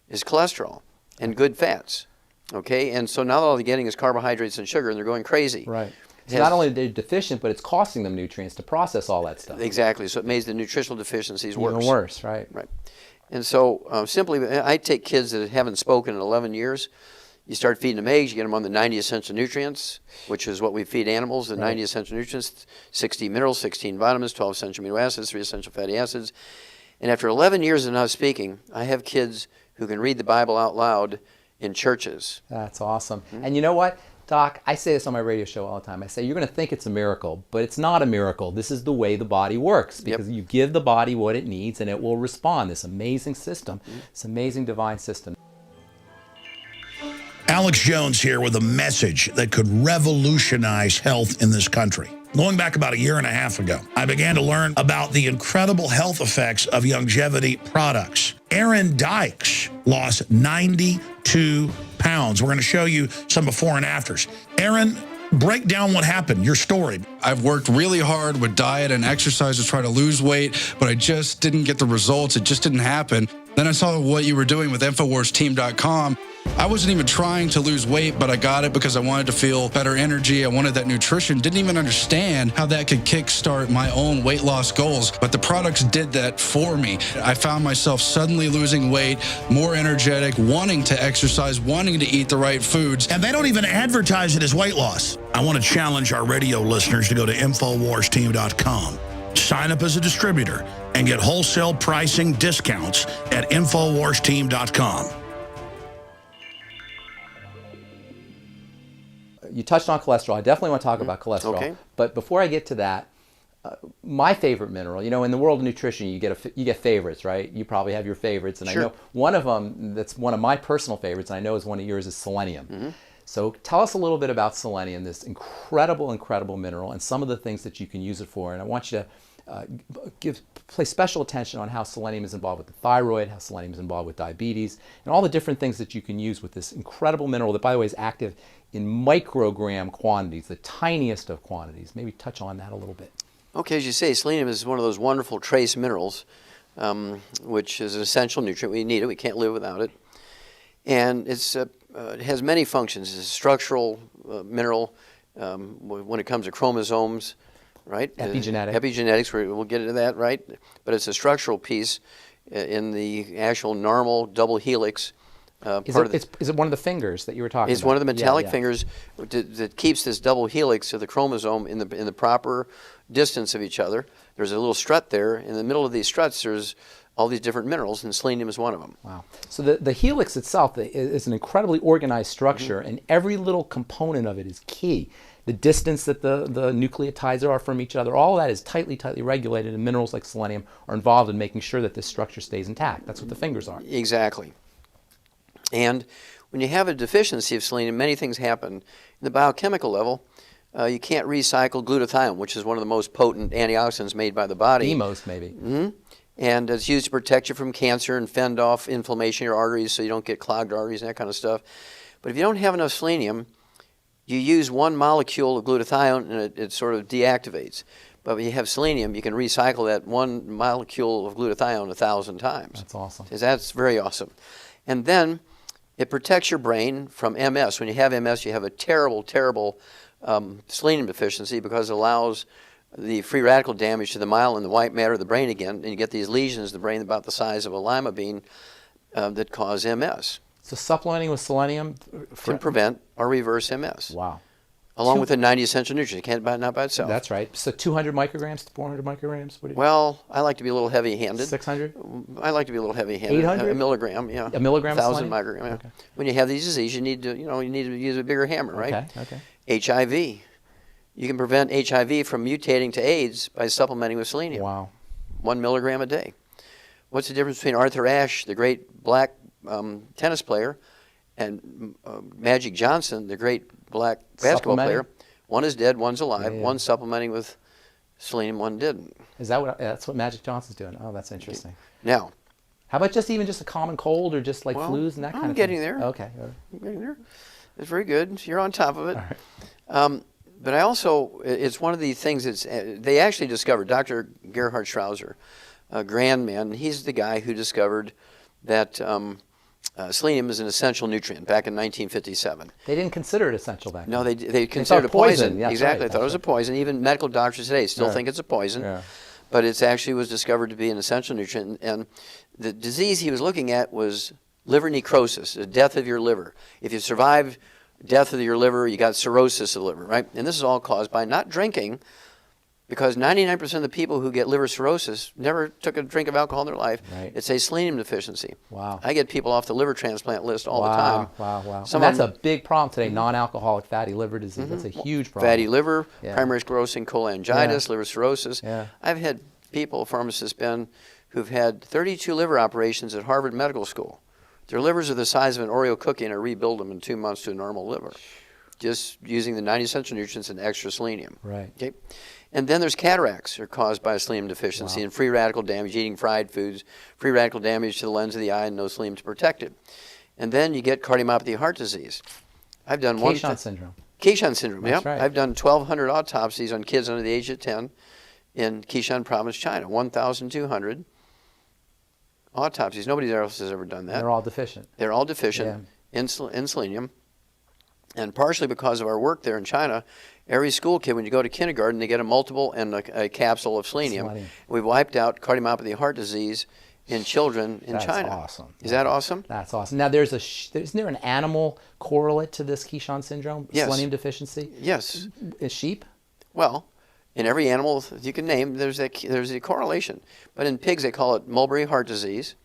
is cholesterol and good fats? Okay, and so now all they're getting is carbohydrates and sugar, and they're going crazy. Right. So not only are they deficient, but it's costing them nutrients to process all that stuff. Exactly. So it makes the nutritional deficiencies worse. Even worse, right? Right. And so simply, I take kids that haven't spoken in 11 years. You start feeding them eggs, you get them on the 90 essential nutrients, which is what we feed animals, the 90 essential nutrients, 60 minerals, 16 vitamins, 12 essential amino acids, 3 essential fatty acids. And after 11 years of not speaking, I have kids who can read the Bible out loud in churches. That's awesome. And you know what, Doc, I say this on my radio show all the time. I say, you're going to think it's a miracle, but it's not a miracle. This is the way the body works, because you give the body what it needs and it will respond. This amazing system, this amazing divine system. Alex Jones here with a message that could revolutionize health in this country. Going back about 1.5 years ago, I began to learn about the incredible health effects of longevity products. Aaron Dykes lost 92 pounds. We're going to show you some before and afters. Aaron, break down what happened, your story. I've worked really hard with diet and exercise to try to lose weight, but I just didn't get the results. It just didn't happen. Then I saw what you were doing with InfoWarsTeam.com. I wasn't even trying to lose weight, but I got it because I wanted to feel better energy. I wanted that nutrition. Didn't even understand how that could kickstart my own weight loss goals, but the products did that for me. I found myself suddenly losing weight, more energetic, wanting to exercise, wanting to eat the right foods. And they don't even advertise it as weight loss. I want to challenge our radio listeners to go to InfoWarsTeam.com. Sign up as a distributor and get wholesale pricing discounts at InfoWarsTeam.com. You touched on cholesterol. I definitely want to talk about cholesterol. Okay. But before I get to that, my favorite mineral, you know, in the world of nutrition, you get favorites, right? You probably have your favorites. And Sure. I know one of them that's one of my personal favorites, and I know is one of yours, is selenium. So tell us a little bit about selenium, this incredible, incredible mineral, and some of the things that you can use it for. And I want you to place special attention on how selenium is involved with the thyroid, how selenium is involved with diabetes, and all the different things that you can use with this incredible mineral that, by the way, is active in microgram quantities, the tiniest of quantities. Maybe touch on that a little bit. Okay, as you say, selenium is one of those wonderful trace minerals, which is an essential nutrient. We need it. We can't live without it. And it has many functions. It's a structural mineral when it comes to chromosomes, right? Epigenetics, we'll get into that, right? But it's a structural piece in the actual normal double helix. Is it one of the fingers that you were talking about? It's one of the metallic fingers that keeps this double helix of the chromosome in the proper distance of each other. There's a little strut there. In the middle of these struts, there's all these different minerals, and selenium is one of them. Wow. So the helix itself is an incredibly organized structure, and every little component of it is key. The distance that the nucleotides are from each other, all of that is tightly regulated, and minerals like selenium are involved in making sure that this structure stays intact. That's what the fingers are. Exactly. And when you have a deficiency of selenium, many things happen. In the biochemical level, you can't recycle glutathione, which is one of the most potent antioxidants made by the body. The most, maybe. And it's used to protect you from cancer and fend off inflammation in your arteries so you don't get clogged arteries and that kind of stuff. But if you don't have enough selenium, you use one molecule of glutathione and it sort of deactivates. But when you have selenium, you can recycle that one molecule of glutathione 1,000 times. That's awesome. That's very awesome. And then it protects your brain from MS. When you have MS, you have a terrible, terrible selenium deficiency because it allows the free radical damage to the myelin, the white matter of the brain again, and you get these lesions in the brain about the size of a lima bean that cause MS. So supplementing with selenium Can prevent or reverse MS. Wow. Along with the 90 essential nutrients. It can't not by itself. That's right. So 200 micrograms to 400 micrograms? Well, I like to be a little heavy-handed. 600? I like to be a little heavy-handed. 800? A milligram, yeah. A milligram? 1,000 micrograms. Yeah. Okay. When you have these diseases, you need to use a bigger hammer, right? Okay. HIV. You can prevent HIV from mutating to AIDS by supplementing with selenium. Wow. 1 milligram a day. What's the difference between Arthur Ashe, the great black tennis player, and Magic Johnson, the great black basketball player? One is dead, one's alive. Yeah. One's supplementing with selenium, one didn't. Is that that's what Magic Johnson's doing? Oh, that's interesting. Now, how about just a common cold or just like flus and that kind of thing? I'm getting there. Okay. I'm getting there. It's very good. You're on top of it. All right. But I also, it's one of the things that's, they actually discovered, Dr. Gerhard Strauser, a grand man, he's the guy who discovered that selenium is an essential nutrient back in 1957. They didn't consider it essential back then. No, they considered it poison. Yeah, exactly. Right, They thought it was a poison. Even medical doctors today still think it's a poison. Yeah. But it actually was discovered to be an essential nutrient. And the disease he was looking at was liver necrosis, the death of your liver. If you survived death of your liver, you got cirrhosis of the liver, right? And this is all caused by not drinking, because 99% of the people who get liver cirrhosis never took a drink of alcohol in their life. Right. It's a selenium deficiency. Wow. I get people off the liver transplant list all the time. Wow. And that's a big problem today, non-alcoholic fatty liver disease. That's a huge problem. Fatty liver, primary sclerosing cholangitis, liver cirrhosis. Yeah. I've had people, pharmacists, who've had 32 liver operations at Harvard Medical School. Their livers are the size of an Oreo cookie and I rebuild them in 2 months to a normal liver, just using the 90 essential nutrients and extra selenium. Right. Okay. And then there's cataracts are caused by selenium deficiency and free radical damage, eating fried foods, free radical damage to the lens of the eye and no selenium to protect it. And then you get cardiomyopathy, heart disease. I've done Keyshawn syndrome. Keyshawn syndrome, That's right. I've done 1,200 autopsies on kids under the age of 10 in Keyshawn province, China. 1,200 autopsies. Nobody else has ever done that. They're all deficient. They're all deficient in selenium. And partially because of our work there in China, every school kid, when you go to kindergarten, they get a multiple and a capsule of selenium. We've wiped out cardiomyopathy, heart disease in children in China. That's awesome. Is that awesome? That's awesome. Now, isn't there an animal correlate to this Keyshawn syndrome, selenium deficiency? Yes. Is sheep? Well, in every animal you can name, there's a correlation. But in pigs, they call it mulberry heart disease.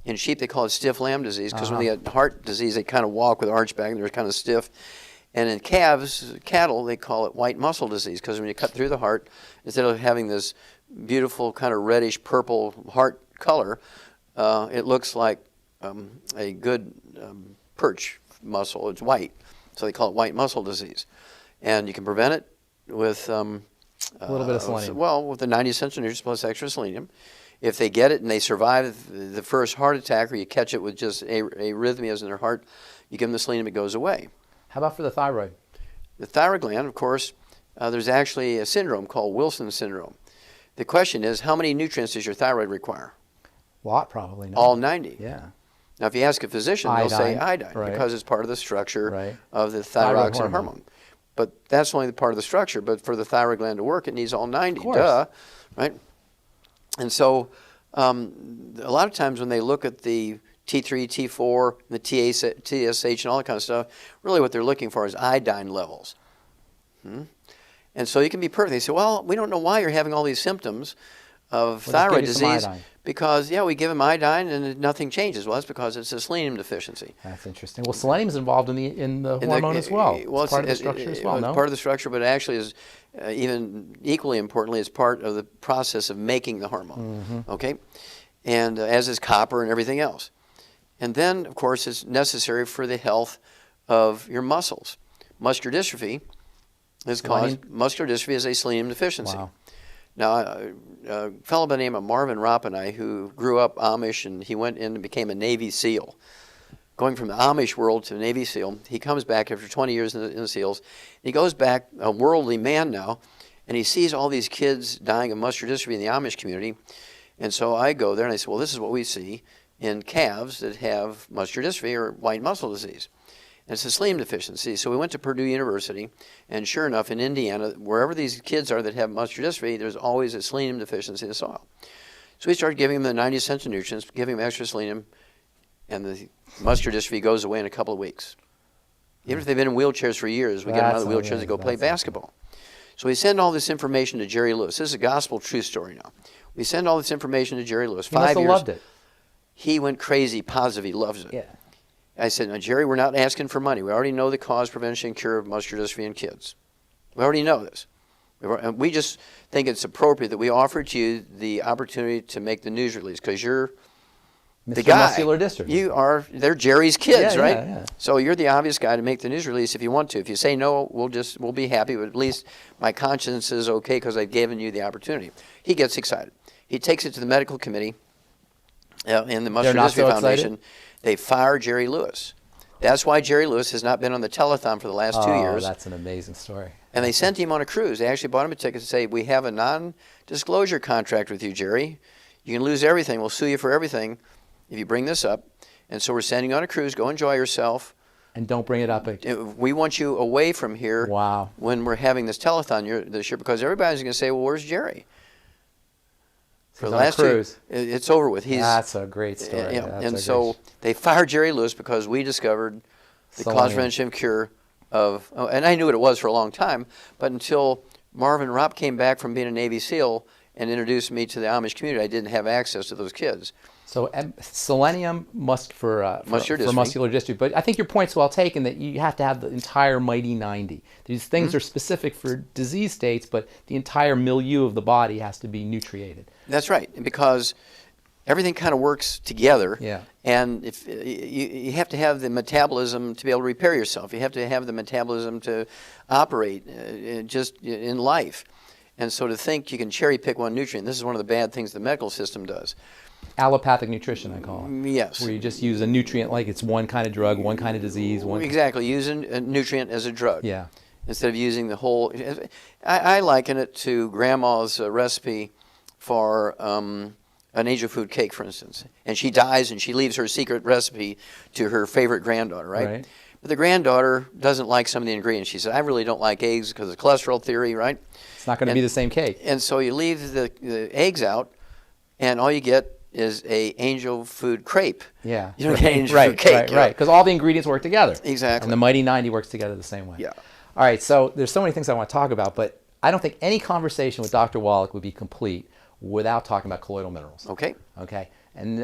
In sheep, they call it stiff lamb disease because when they get heart disease, they kind of walk with arch back and they're kind of stiff. And in cattle, they call it white muscle disease because when you cut through the heart, instead of having this beautiful kind of reddish purple heart color, it looks like a good perch muscle. It's white, so they call it white muscle disease. And you can prevent it with a little bit of selenium. Well, with the 90 essential nutrients plus extra selenium. If they get it and they survive the first heart attack, or you catch it with just arrhythmias in their heart, you give them the selenium, it goes away. How about for the thyroid? The thyroid gland, of course, there's actually a syndrome called Wilson's syndrome. The question is, how many nutrients does your thyroid require? A lot, probably. No. All 90. Yeah. Now, if you ask a physician, they'll say iodine because it's part of the structure of the thyroxine hormone. But that's only the part of the structure. But for the thyroid gland to work, it needs all 90. Of course. Duh, right? And so a lot of times when they look at the T3, T4, the TSH, and all that kind of stuff, really what they're looking for is iodine levels. And so you can be perfect. They say, well, we don't know why you're having all these symptoms of thyroid disease because, we give them iodine and nothing changes. Well, that's because it's a selenium deficiency. That's interesting. Well, selenium is involved in the hormone as well. Well, it's part of the structure as well, no? It's part of the structure, but it actually is even equally importantly, it's part of the process of making the hormone, okay? And as is copper and everything else. And then, of course, it's necessary for the health of your muscles. Muscular dystrophy is a selenium deficiency. Wow. Now, a fellow by the name of Marvin Ropp and I, who grew up Amish, and he went in and became a Navy SEAL. Going from the Amish world to Navy SEAL, he comes back after 20 years in the SEALs. He goes back, a worldly man now, and he sees all these kids dying of muscular dystrophy in the Amish community. And so I go there and I say, well, this is what we see in calves that have muscular dystrophy or white muscle disease. And it's a selenium deficiency. So we went to Purdue University, and sure enough, in Indiana, wherever these kids are that have muscular dystrophy, there's always a selenium deficiency in the soil. So we started giving them the 90 essential nutrients, giving them extra selenium, and the muscular dystrophy goes away in a couple of weeks. Even if they've been in wheelchairs for years, we get them out of the wheelchairs to go play basketball. So we send all this information to Jerry Lewis. This is a gospel true story now. We send all this information to Jerry Lewis. He must have loved it. He went crazy, positive. He loves it. Yeah. I said, no, Jerry, we're not asking for money. We already know the cause, prevention, and cure of muscular dystrophy in kids. We already know this. We just think it's appropriate that we offer to you the opportunity to make the news release because you're the guy. Muscular dystrophy. They're Jerry's kids, Yeah, right? yeah, yeah. So you're the obvious guy to make the news release if you want to. If you say no, we'll be happy, but at least my conscience is okay because I've given you the opportunity. He gets excited. He takes it to the medical committee in the Muscular Dystrophy Foundation. They fire Jerry Lewis. That's why Jerry Lewis has not been on the telethon for the last 2 years. Oh, that's an amazing story. And they sent him on a cruise. They actually bought him a ticket to say, we have a non-disclosure contract with you, Jerry. You can lose everything. We'll sue you for everything if you bring this up. And so we're sending you on a cruise. Go enjoy yourself. And don't bring it up again. We want you away from here when we're having this telethon this year because everybody's going to say, well, where's Jerry? For the last cruise. It's over with. That's a great story. And so they fired Jerry Lewis because we discovered the cause, prevention, and cure of, and I knew what it was for a long time, but until Marvin Ropp came back from being a Navy SEAL and introduced me to the Amish community, I didn't have access to those kids. So selenium for muscular dystrophy. But I think your point's well taken that you have to have the entire mighty 90. These things are specific for disease states, but the entire milieu of the body has to be nutriated. That's right, because everything kind of works together. Yeah. And if you have to have the metabolism to be able to repair yourself. You have to have the metabolism to operate just in life. And so to think you can cherry pick one nutrient, this is one of the bad things the medical system does. Allopathic nutrition, I call it. Yes. Where you just use a nutrient like it's one kind of drug, one kind of disease. Exactly, using a nutrient as a drug. Yeah. Instead of using the whole. I liken it to Grandma's recipe for an angel food cake, for instance. And she dies and she leaves her secret recipe to her favorite granddaughter, right? But the granddaughter doesn't like some of the ingredients. She said, I really don't like eggs because of cholesterol theory, right? It's not going to be the same cake. And so you leave the eggs out, and all you get is a angel food crepe. Yeah. You don't get angel food cake. Right, because all the ingredients work together. Exactly. And the Mighty 90 works together the same way. Yeah. All right, so there's so many things I want to talk about, but I don't think any conversation with Dr. Wallach would be complete without talking about colloidal minerals. Okay. Okay. And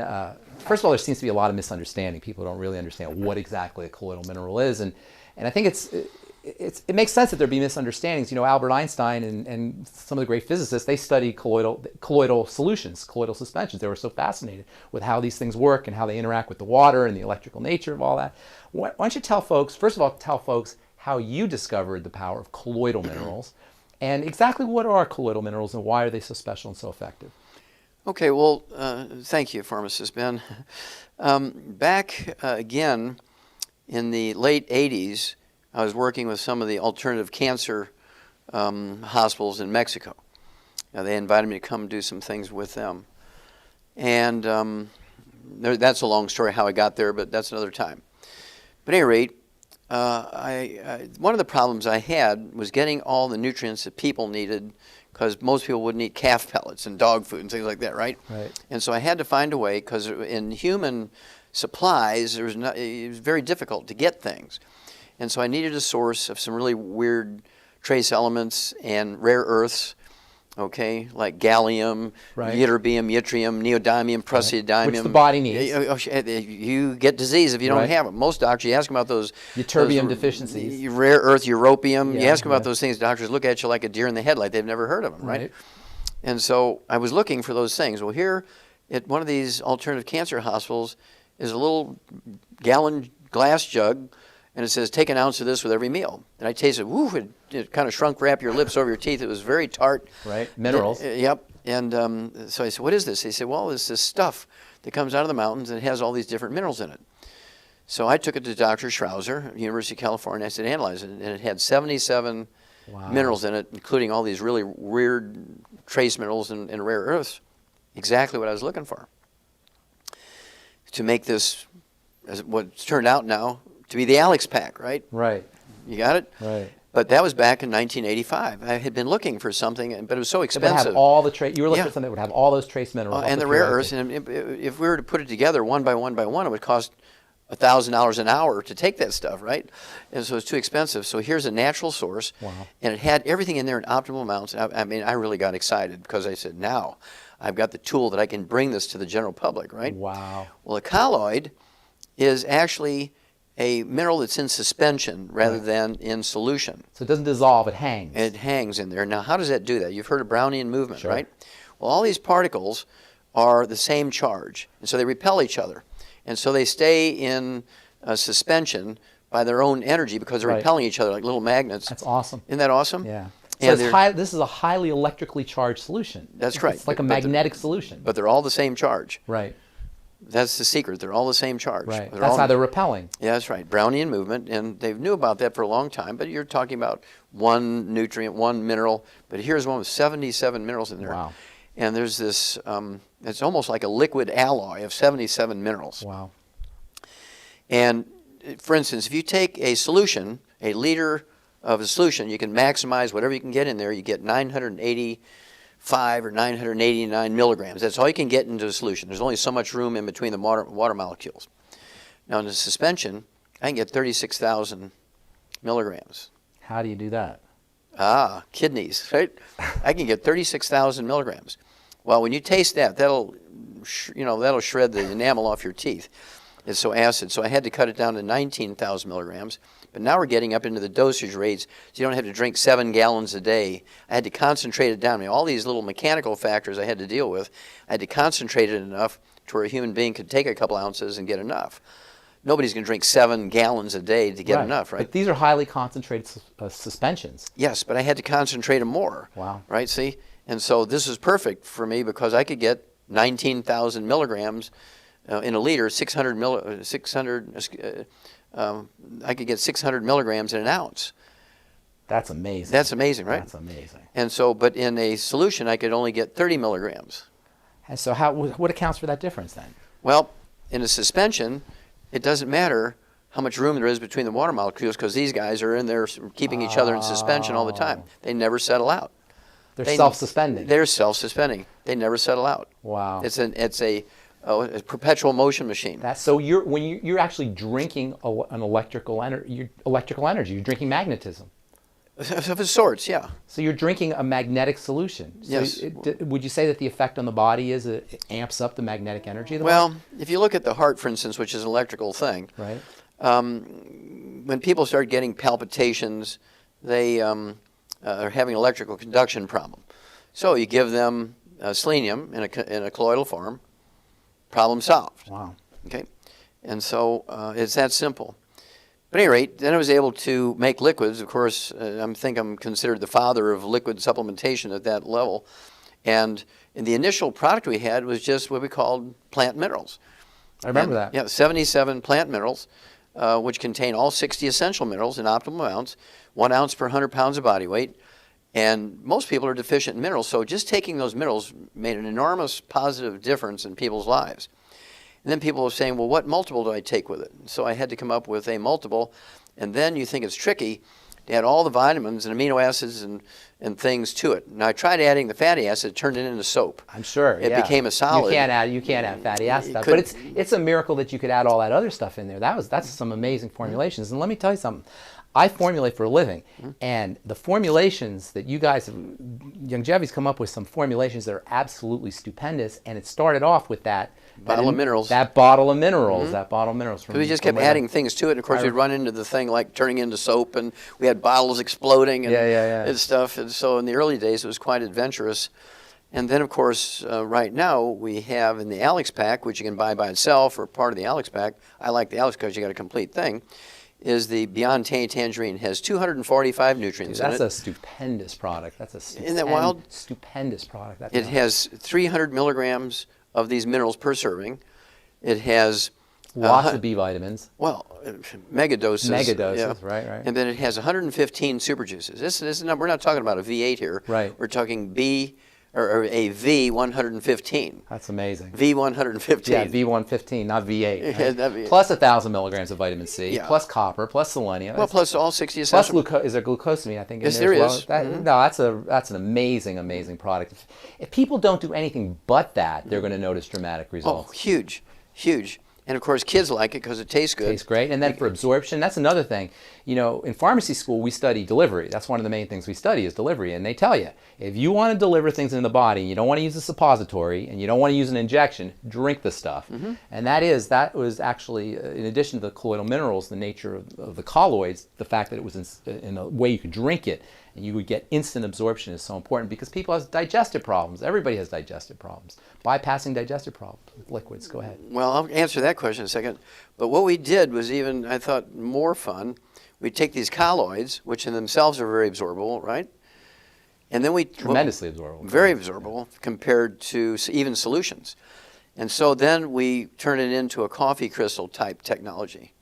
first of all, there seems to be a lot of misunderstanding. People don't really understand what exactly a colloidal mineral is. And I think it makes sense that there be misunderstandings. You know, Albert Einstein and some of the great physicists, they studied colloidal solutions, colloidal suspensions. They were so fascinated with how these things work and how they interact with the water and the electrical nature of all that. Why don't you tell folks, first of all, tell folks how you discovered the power of colloidal minerals and exactly what are colloidal minerals and why are they so special and so effective? Okay, well, thank you, pharmacist Ben. Back again in the late 80s, I was working with some of the alternative cancer hospitals in Mexico. They invited me to come do some things with them. And that's a long story how I got there, but that's another time. But at any rate, one of the problems I had was getting all the nutrients that people needed because most people wouldn't eat calf pellets and dog food and things like that, right? Right. And so I had to find a way because in human supplies, it was very difficult to get things. And so I needed a source of some really weird trace elements and rare earths, okay, like gallium, ytterbium, yttrium, neodymium, praseodymium. Which the body needs. You get disease if you don't have them. Most doctors, you ask them about those ytterbium deficiencies. Rare earth, europium. Yeah, you ask them about those things, doctors look at you like a deer in the headlight. They've never heard of them, right? And so I was looking for those things. Well, here at one of these alternative cancer hospitals is a little gallon glass jug, and it says, take an ounce of this with every meal. And I tasted, woo, it kind of shrunk wrap your lips over your teeth. It was very tart. Right, minerals. Yep. And so I said, what is this? He said, well, it's this stuff that comes out of the mountains and it has all these different minerals in it. So I took it to Dr. Schrauser, University of California. I said, analyze it. And it had 77 minerals in it, including all these really weird trace minerals and rare earths. Exactly what I was looking for. To make this, as what's turned out now, to be the Alex pack, right? Right. You got it? Right. But that was back in 1985. I had been looking for something, but it was so expensive. It would have all the you were looking for something that would have all those trace minerals. And the rare earths. And if we were to put it together one by one by one, it would cost $1,000 an hour to take that stuff, right? And so it's too expensive. So here's a natural source. Wow. And it had everything in there in optimal amounts. I mean, I really got excited because I said, now I've got the tool that I can bring this to the general public, right? Wow. Well, a colloid is actually a mineral that's in suspension rather than in solution. So it doesn't dissolve, it hangs. It hangs in there. Now, how does that do that? You've heard of Brownian movement, Sure. right? Well, all these particles are the same charge, and so they repel each other. And so they stay in suspension by their own energy because they're repelling each other like little magnets. That's awesome. Isn't that awesome? Yeah. And So this is a highly electrically charged solution. That's right. It's like a magnetic solution. But they're all the same charge. Right. That's the secret. They're all the same charge. Right. They're That's all, how they're repelling. Yeah, that's right. Brownian movement, and they knew about that for a long time, but you're talking about one nutrient, one mineral, but here's one with 77 minerals in there. Wow. And there's this, it's almost like a liquid alloy of 77 minerals. Wow. And for instance, if you take a solution, a liter of a solution, you can maximize whatever you can get in there. You get 985 or 989 milligrams. That's all you can get into a solution. There's only so much room in between the water molecules. Now in the suspension, I can get 36,000 milligrams. How do you do that? Kidneys, right? I can get 36,000 milligrams. Well, when you taste that, that'll shred the enamel off your teeth. It's so acid. So I had to cut it down to 19,000 milligrams. But now we're getting up into the dosage rates, so you don't have to drink 7 gallons a day. I had to concentrate it down. I mean, all these little mechanical factors I had to deal with, I had to concentrate it enough to where a human being could take a couple ounces and get enough. Nobody's going to drink 7 gallons a day to get enough, right? But these are highly concentrated suspensions. Yes, but I had to concentrate them more. Wow. Right, see? And so this is perfect for me because I could get 19,000 milligrams in a liter, I could get 600 milligrams in an ounce. That's amazing. That's amazing, right? That's amazing. And so, but in a solution, I could only get 30 milligrams. And so what accounts for that difference then? Well, in a suspension, it doesn't matter how much room there is between the water molecules because these guys are in there keeping each other in suspension all the time. They never settle out. They're self-suspending. They're self-suspending. They never settle out. Wow. It's a perpetual motion machine. So when you're actually drinking an electrical energy, you're drinking magnetism. Of sorts, yeah. So you're drinking a magnetic solution. So Yes. Would you say that the effect on the body is it amps up the magnetic energy of the body? Well, if you look at the heart, for instance, which is an electrical thing, right. When people start getting palpitations, they are having an electrical conduction problem. So you give them selenium in a colloidal form, problem solved. Wow. Okay, and so it's that simple. But at any rate, then I was able to make liquids. Of course, I think I'm considered the father of liquid supplementation at that level. And the initial product we had was just what we called plant minerals. I remember that. Yeah, 77 plant minerals, which contain all 60 essential minerals in optimal amounts, 1 ounce per 100 pounds of body weight. And most people are deficient in minerals, so just taking those minerals made an enormous positive difference in people's lives. And then people were saying, well, what multiple do I take with it? So I had to come up with a multiple. And then you think it's tricky to add all the vitamins and amino acids and things to it. Now I tried adding the fatty acid, turned it into soap. I'm sure. It became a solid. You can't add fatty acid stuff. But it's a miracle that you could add all that other stuff in there. That's some amazing formulations. And let me tell you something. I formulate for a living, and the formulations that you guys, Youngevity's come up with some formulations that are absolutely stupendous, and it started off with that bottle of minerals. That bottle of minerals. That bottle of minerals. We just kept adding things to it, and of course we'd run into the thing like turning into soap, and we had bottles exploding and stuff. And so in the early days it was quite adventurous. And then of course right now we have in the Alex pack, which you can buy by itself or part of the Alex pack. I like the Alex because you got a complete thing. is the Beyond Tangerine. It has 245 nutrients in That's it. a stupendous product. That's a Isn't that wild? Stupendous product. It has 300 milligrams of these minerals per serving. It has lots of B vitamins. Well, mega doses. Mega doses, yeah. right. And then it has 115 super juices. This is not, we're not talking about a V8 here. Right. We're talking or a V115. That's amazing. V115. Yeah, V115, not V8. Right? Yeah, not V8. Plus 1,000 milligrams of vitamin C, Yeah. plus copper, plus selenium. Well, plus all 60 plus essential. is there glucosamine? I think. Yes, in there there as well? is. No, that's an amazing product. If people don't do anything but that, they're going to notice dramatic results. Oh, huge. And of course, kids like it because it tastes good. Tastes great. And then for absorption, that's another thing. You know, in pharmacy school, we study delivery. That's one of the main things we study is delivery. And they tell you, if you want to deliver things in the body, and you don't want to use a suppository, and you don't want to use an injection, drink the stuff. And that was actually, in addition to the colloidal minerals, the nature of the colloids, the fact that it was in a way you could drink it, and you would get instant absorption is so important because people have digestive problems. Everybody has digestive problems. Bypassing digestive problems with liquids. Go ahead. Well, I'll answer that question in a second. But what we did was even, I thought, more fun. We take these colloids, which in themselves are very absorbable, right? And then we tremendously absorbable. Very absorbable compared to even solutions. And so then we turn it into a coffee crystal type technology.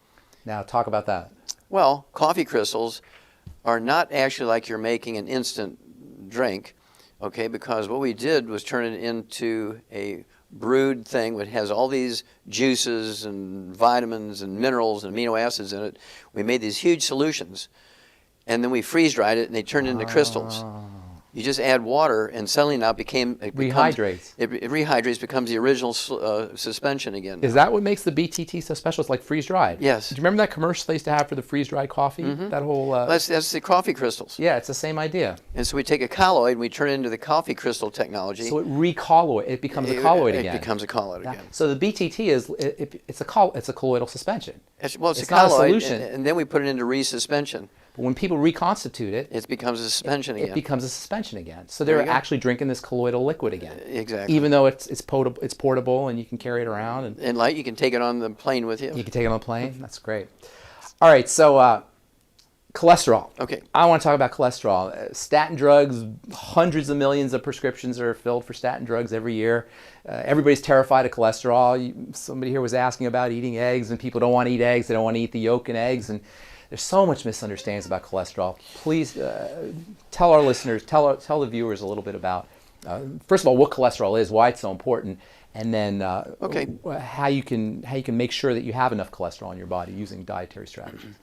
Now talk about that. Well, coffee crystals are not actually like you're making an instant drink, okay? Because what we did was turn it into a brewed thing that has all these juices and vitamins and minerals and amino acids in it. We made these huge solutions, and then we freeze dried it, and they turned into crystals. You just add water, and suddenly now rehydrates. It rehydrates, becomes the original suspension again. Is that what makes the BTT so special? It's like freeze-dried. Yes. Do you remember that commercial they used to have for the freeze-dried coffee? That whole. That's the coffee crystals. Yeah, it's the same idea. And so we take a colloid and we turn it into the coffee crystal technology. So it becomes a colloid again. It becomes a colloid again. So the BTT it's a colloidal suspension. It's not colloid, a solution. and then we put it into resuspension. But when people reconstitute it, it becomes a suspension again. It becomes a suspension again. So they're actually drinking this colloidal liquid again. Exactly. Even though it's portable and you can carry it around. And light, you can take it on the plane with you. You can take it on the plane. That's great. All right, so cholesterol. Okay. I want to talk about cholesterol. Statin drugs, hundreds of millions of prescriptions are filled for statin drugs every year. Everybody's terrified of cholesterol. Somebody here was asking about eating eggs, and people don't want to eat eggs. They don't want to eat the yolk in eggs. And there's so much misunderstandings about cholesterol. Please tell our listeners, tell the viewers a little bit about, first of all, what cholesterol is, why it's so important, and then how you can make sure that you have enough cholesterol in your body using dietary strategies.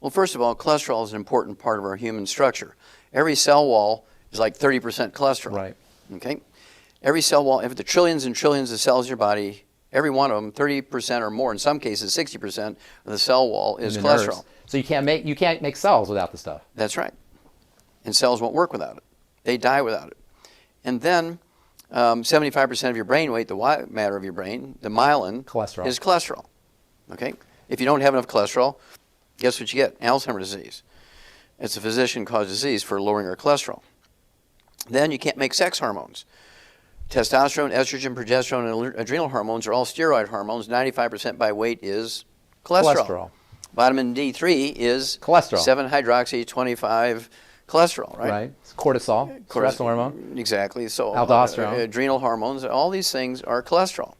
Well, first of all, cholesterol is an important part of our human structure. Every cell wall is like 30% cholesterol. Right. Okay. Every cell wall, if the trillions and trillions of cells in your body, every one of them, 30% or more, in some cases 60% of the cell wall is cholesterol. Nerves. So you can't make cells without the stuff. That's right. And cells won't work without it. They die without it. And then 75% of your brain weight, the white matter of your brain, the myelin, is cholesterol. Okay? If you don't have enough cholesterol, guess what you get? Alzheimer's disease. It's a physician-caused disease for lowering our cholesterol. Then you can't make sex hormones. Testosterone, estrogen, progesterone, and adrenal hormones are all steroid hormones. 95% by weight is cholesterol. Vitamin D3 is cholesterol. 7-hydroxy-25 cholesterol, right? Right. It's cortisol, stress hormone. Exactly. So aldosterone, adrenal hormones, all these things are cholesterol.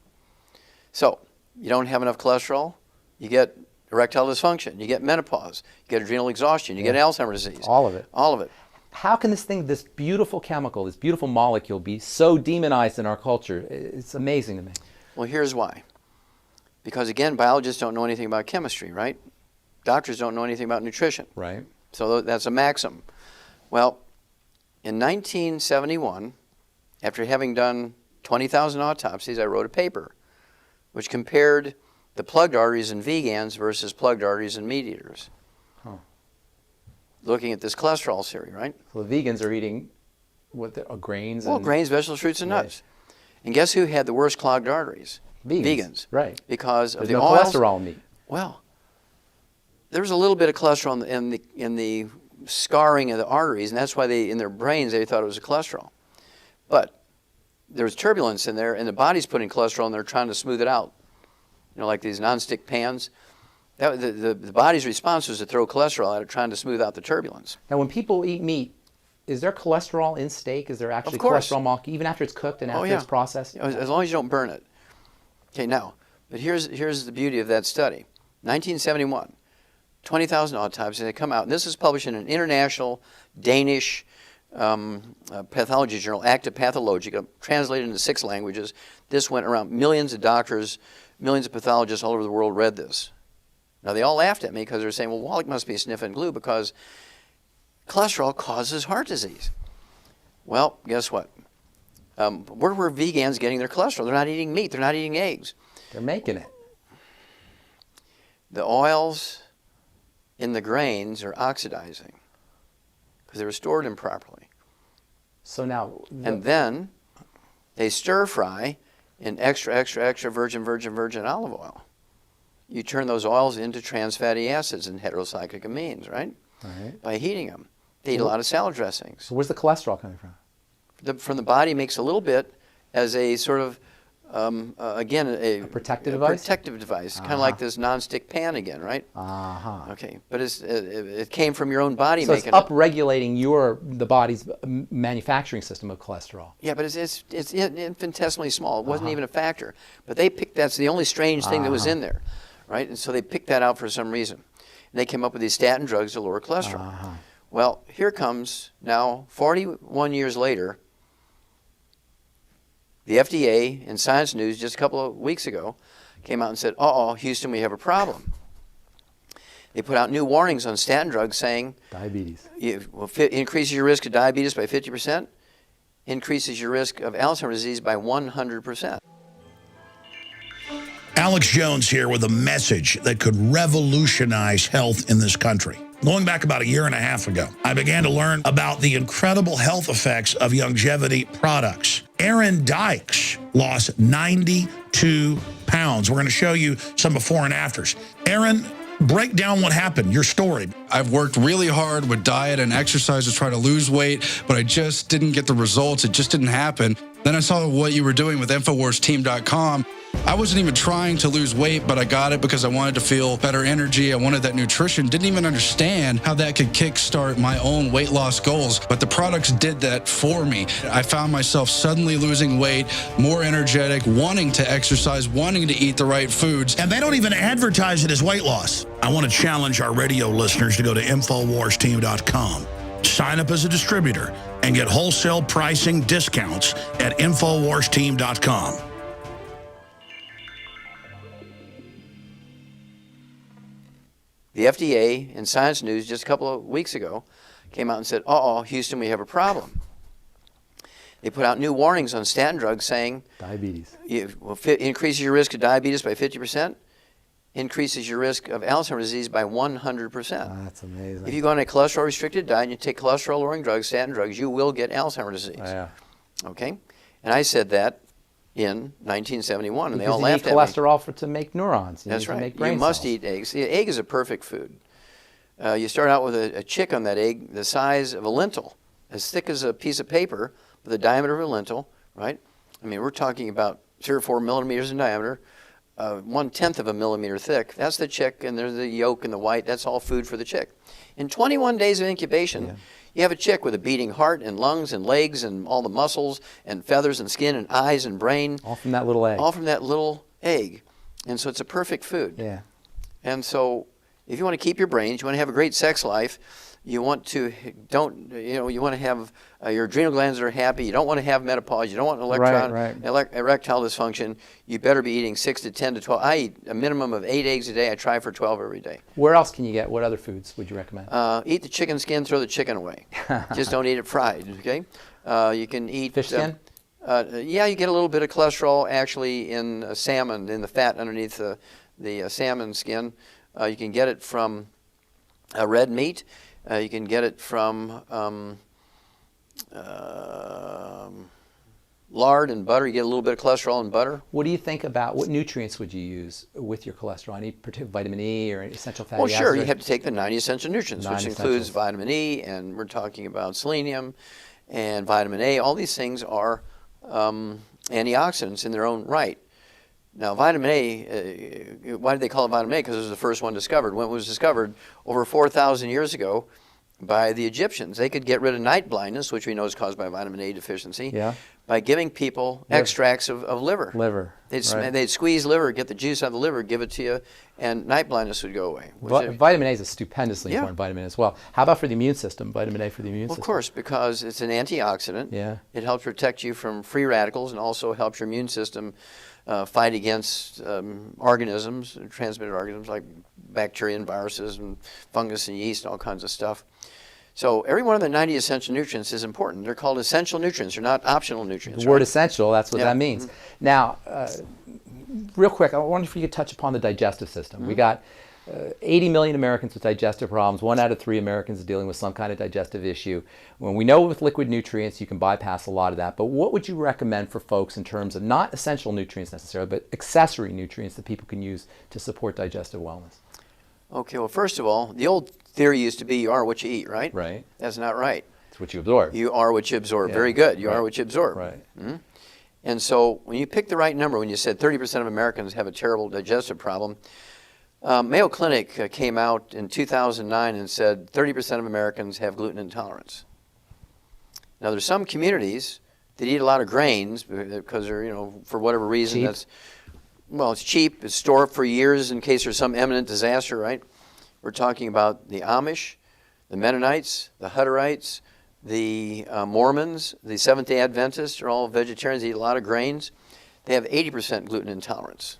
So you don't have enough cholesterol, you get erectile dysfunction, you get menopause, you get adrenal exhaustion, you get Alzheimer's disease. All of it. All of it. How can this beautiful chemical, this beautiful molecule be so demonized in our culture? It's amazing to me. Well, here's why. Because again, biologists don't know anything about chemistry, right? Doctors don't know anything about nutrition. Right. So that's a maxim. Well, in 1971, after having done 20,000 autopsies, I wrote a paper which compared the plugged arteries in vegans versus plugged arteries in meat eaters. Looking at this cholesterol theory, right? So the vegans are eating grains? Well, grains, vegetables, fruits, and nuts. Right. And guess who had the worst clogged arteries? Vegans. Right. Because of There's the no oils. cholesterol in meat. Well, there was a little bit of cholesterol in the scarring of the arteries, and that's why in their brains they thought it was a cholesterol. But there was turbulence in there, and the body's putting cholesterol in there trying to smooth it out. You know, like these nonstick pans. The body's response was to throw cholesterol at it, trying to smooth out the turbulence. Now, when people eat meat, is there cholesterol in steak? Is there actually Of course. cholesterol molecule, even after it's cooked and after it's processed? As long as you don't burn it. Okay, now, but here's the beauty of that study. 1971, 20,000 autopsies, they come out, and this is published in an international Danish pathology journal, Active Pathology, translated into 6 languages. This went around. Millions of doctors, millions of pathologists all over the world read this. Now, they all laughed at me because they're saying, well, Wallach must be sniffing glue because cholesterol causes heart disease. Well, guess what? Where were vegans getting their cholesterol? They're not eating meat. They're not eating eggs. They're making it. The oils in the grains are oxidizing because they were stored improperly. So now... And then they stir fry in extra virgin olive oil. You turn those oils into trans fatty acids and heterocyclic amines, right? Right. By heating them. They eat a lot of salad dressings. So where's the cholesterol coming from? From the body makes a little bit as a sort of, again, a protective device? Protective device, kind of like this nonstick pan again, right? Okay, but it came from your own body so making it's upregulating the body's manufacturing system of cholesterol. Yeah, but it's infinitesimally small. It wasn't even a factor. But they picked, that's the only strange thing that was in there, right? And so they picked that out for some reason. And they came up with these statin drugs to lower cholesterol. Well, here comes now, 41 years later, the FDA in Science News just a couple of weeks ago came out and said, uh-oh, Houston, we have a problem. They put out new warnings on statin drugs saying diabetes. Increases your risk of diabetes by 50%, increases your risk of Alzheimer's disease by 100%. Alex Jones here with a message that could revolutionize health in this country. Going back about 1.5 years ago, I began to learn about the incredible health effects of longevity products. Aaron Dykes lost 92 pounds. We're going to show you some before and afters. Aaron, break down what happened, your story. I've worked really hard with diet and exercise to try to lose weight, but I just didn't get the results. It just didn't happen. Then I saw what you were doing with InfoWarsTeam.com. I wasn't even trying to lose weight, but I got it because I wanted to feel better energy. I wanted that nutrition. Didn't even understand how that could kickstart my own weight loss goals. But the products did that for me. I found myself suddenly losing weight, more energetic, wanting to exercise, wanting to eat the right foods. And they don't even advertise it as weight loss. I want to challenge our radio listeners to go to InfoWarsTeam.com. Sign up as a distributor and get wholesale pricing discounts at InfoWarsTeam.com. The FDA in Science News just a couple of weeks ago came out and said, uh-oh, Houston, we have a problem. They put out new warnings on statin drugs saying diabetes. Increases your risk of diabetes by 50%, increases your risk of Alzheimer's disease by 100%. That's amazing. If you go on a cholesterol-restricted diet and you take cholesterol-lowering drugs, statin drugs, you will get Alzheimer's disease. Yeah. Okay? And I said that in 1971, and because they all laughed at me. You need cholesterol to make neurons. That's right. To make brain you must cells. eat eggs. The egg is a perfect food. You start out with a chick on that egg the size of a lentil, as thick as a piece of paper with the diameter of a lentil, right? I mean, we're talking about 3 or 4 millimeters in diameter, 1/10 of a millimeter thick. That's the chick, and there's the yolk and the white. That's all food for the chick. In 21 days of incubation, you have a chick with a beating heart and lungs and legs and all the muscles and feathers and skin and eyes and brain. All from that little egg. All from that little egg. And so it's a perfect food. Yeah. And so if you want to keep your brains, you want to have a great sex life, you want to you want to have your adrenal glands are happy, you don't want to have menopause, you don't want erectile dysfunction, you better be eating 6 to 10 to 12. I eat a minimum of 8 eggs a day. I try for 12 every day. Where else can you get? What other foods would you recommend? Eat the chicken skin, throw the chicken away. Just don't eat it fried, okay? You can eat... Fish skin? Yeah, you get a little bit of cholesterol actually in salmon, in the fat underneath the salmon skin. You can get it from red meat. You can get it from lard and butter. You get a little bit of cholesterol in butter. What do you think about, what nutrients would you use with your cholesterol? Any particular vitamin E or essential fatty acids? Well, sure. You have to take the 90 essential nutrients, which includes vitamin E, and we're talking about selenium and vitamin A. All these things are antioxidants in their own right. Now, vitamin A, why did they call it vitamin A? Because it was the first one discovered. When it was discovered over 4,000 years ago by the Egyptians, they could get rid of night blindness, which we know is caused by vitamin A deficiency, by giving people extracts of liver. They'd squeeze liver, get the juice out of the liver, give it to you, and night blindness would go away. Vitamin A is a stupendously important vitamin as well. How about for the immune system, vitamin A for the immune system? Of course, because it's an antioxidant. Yeah. It helps protect you from free radicals and also helps your immune system fight against organisms, transmitted organisms like bacteria and viruses and fungus and yeast and all kinds of stuff. So every one of the 90 essential nutrients is important. They're called essential nutrients. They're not optional nutrients. The word essential, that's what that means. Now, real quick, I wonder if you could touch upon the digestive system. We got 80 million Americans with digestive problems. 1 out of 3 Americans is dealing with some kind of digestive issue. When we know with liquid nutrients, you can bypass a lot of that. But what would you recommend for folks in terms of not essential nutrients necessarily, but accessory nutrients that people can use to support digestive wellness? Okay, well, first of all, the old theory used to be you are what you eat, right? Right. That's not right. It's what you absorb. You are what you absorb. Very good. You are what you absorb. Right. And so when you pick the right number, when you said 30% of Americans have a terrible digestive problem, Mayo Clinic came out in 2009 and said 30% of Americans have gluten intolerance. Now, there's some communities that eat a lot of grains because they're, for whatever reason, cheap. It's cheap. It's stored for years in case there's some imminent disaster, right? We're talking about the Amish, the Mennonites, the Hutterites, the Mormons, the Seventh-day Adventists are all vegetarians. They eat a lot of grains. They have 80% gluten intolerance.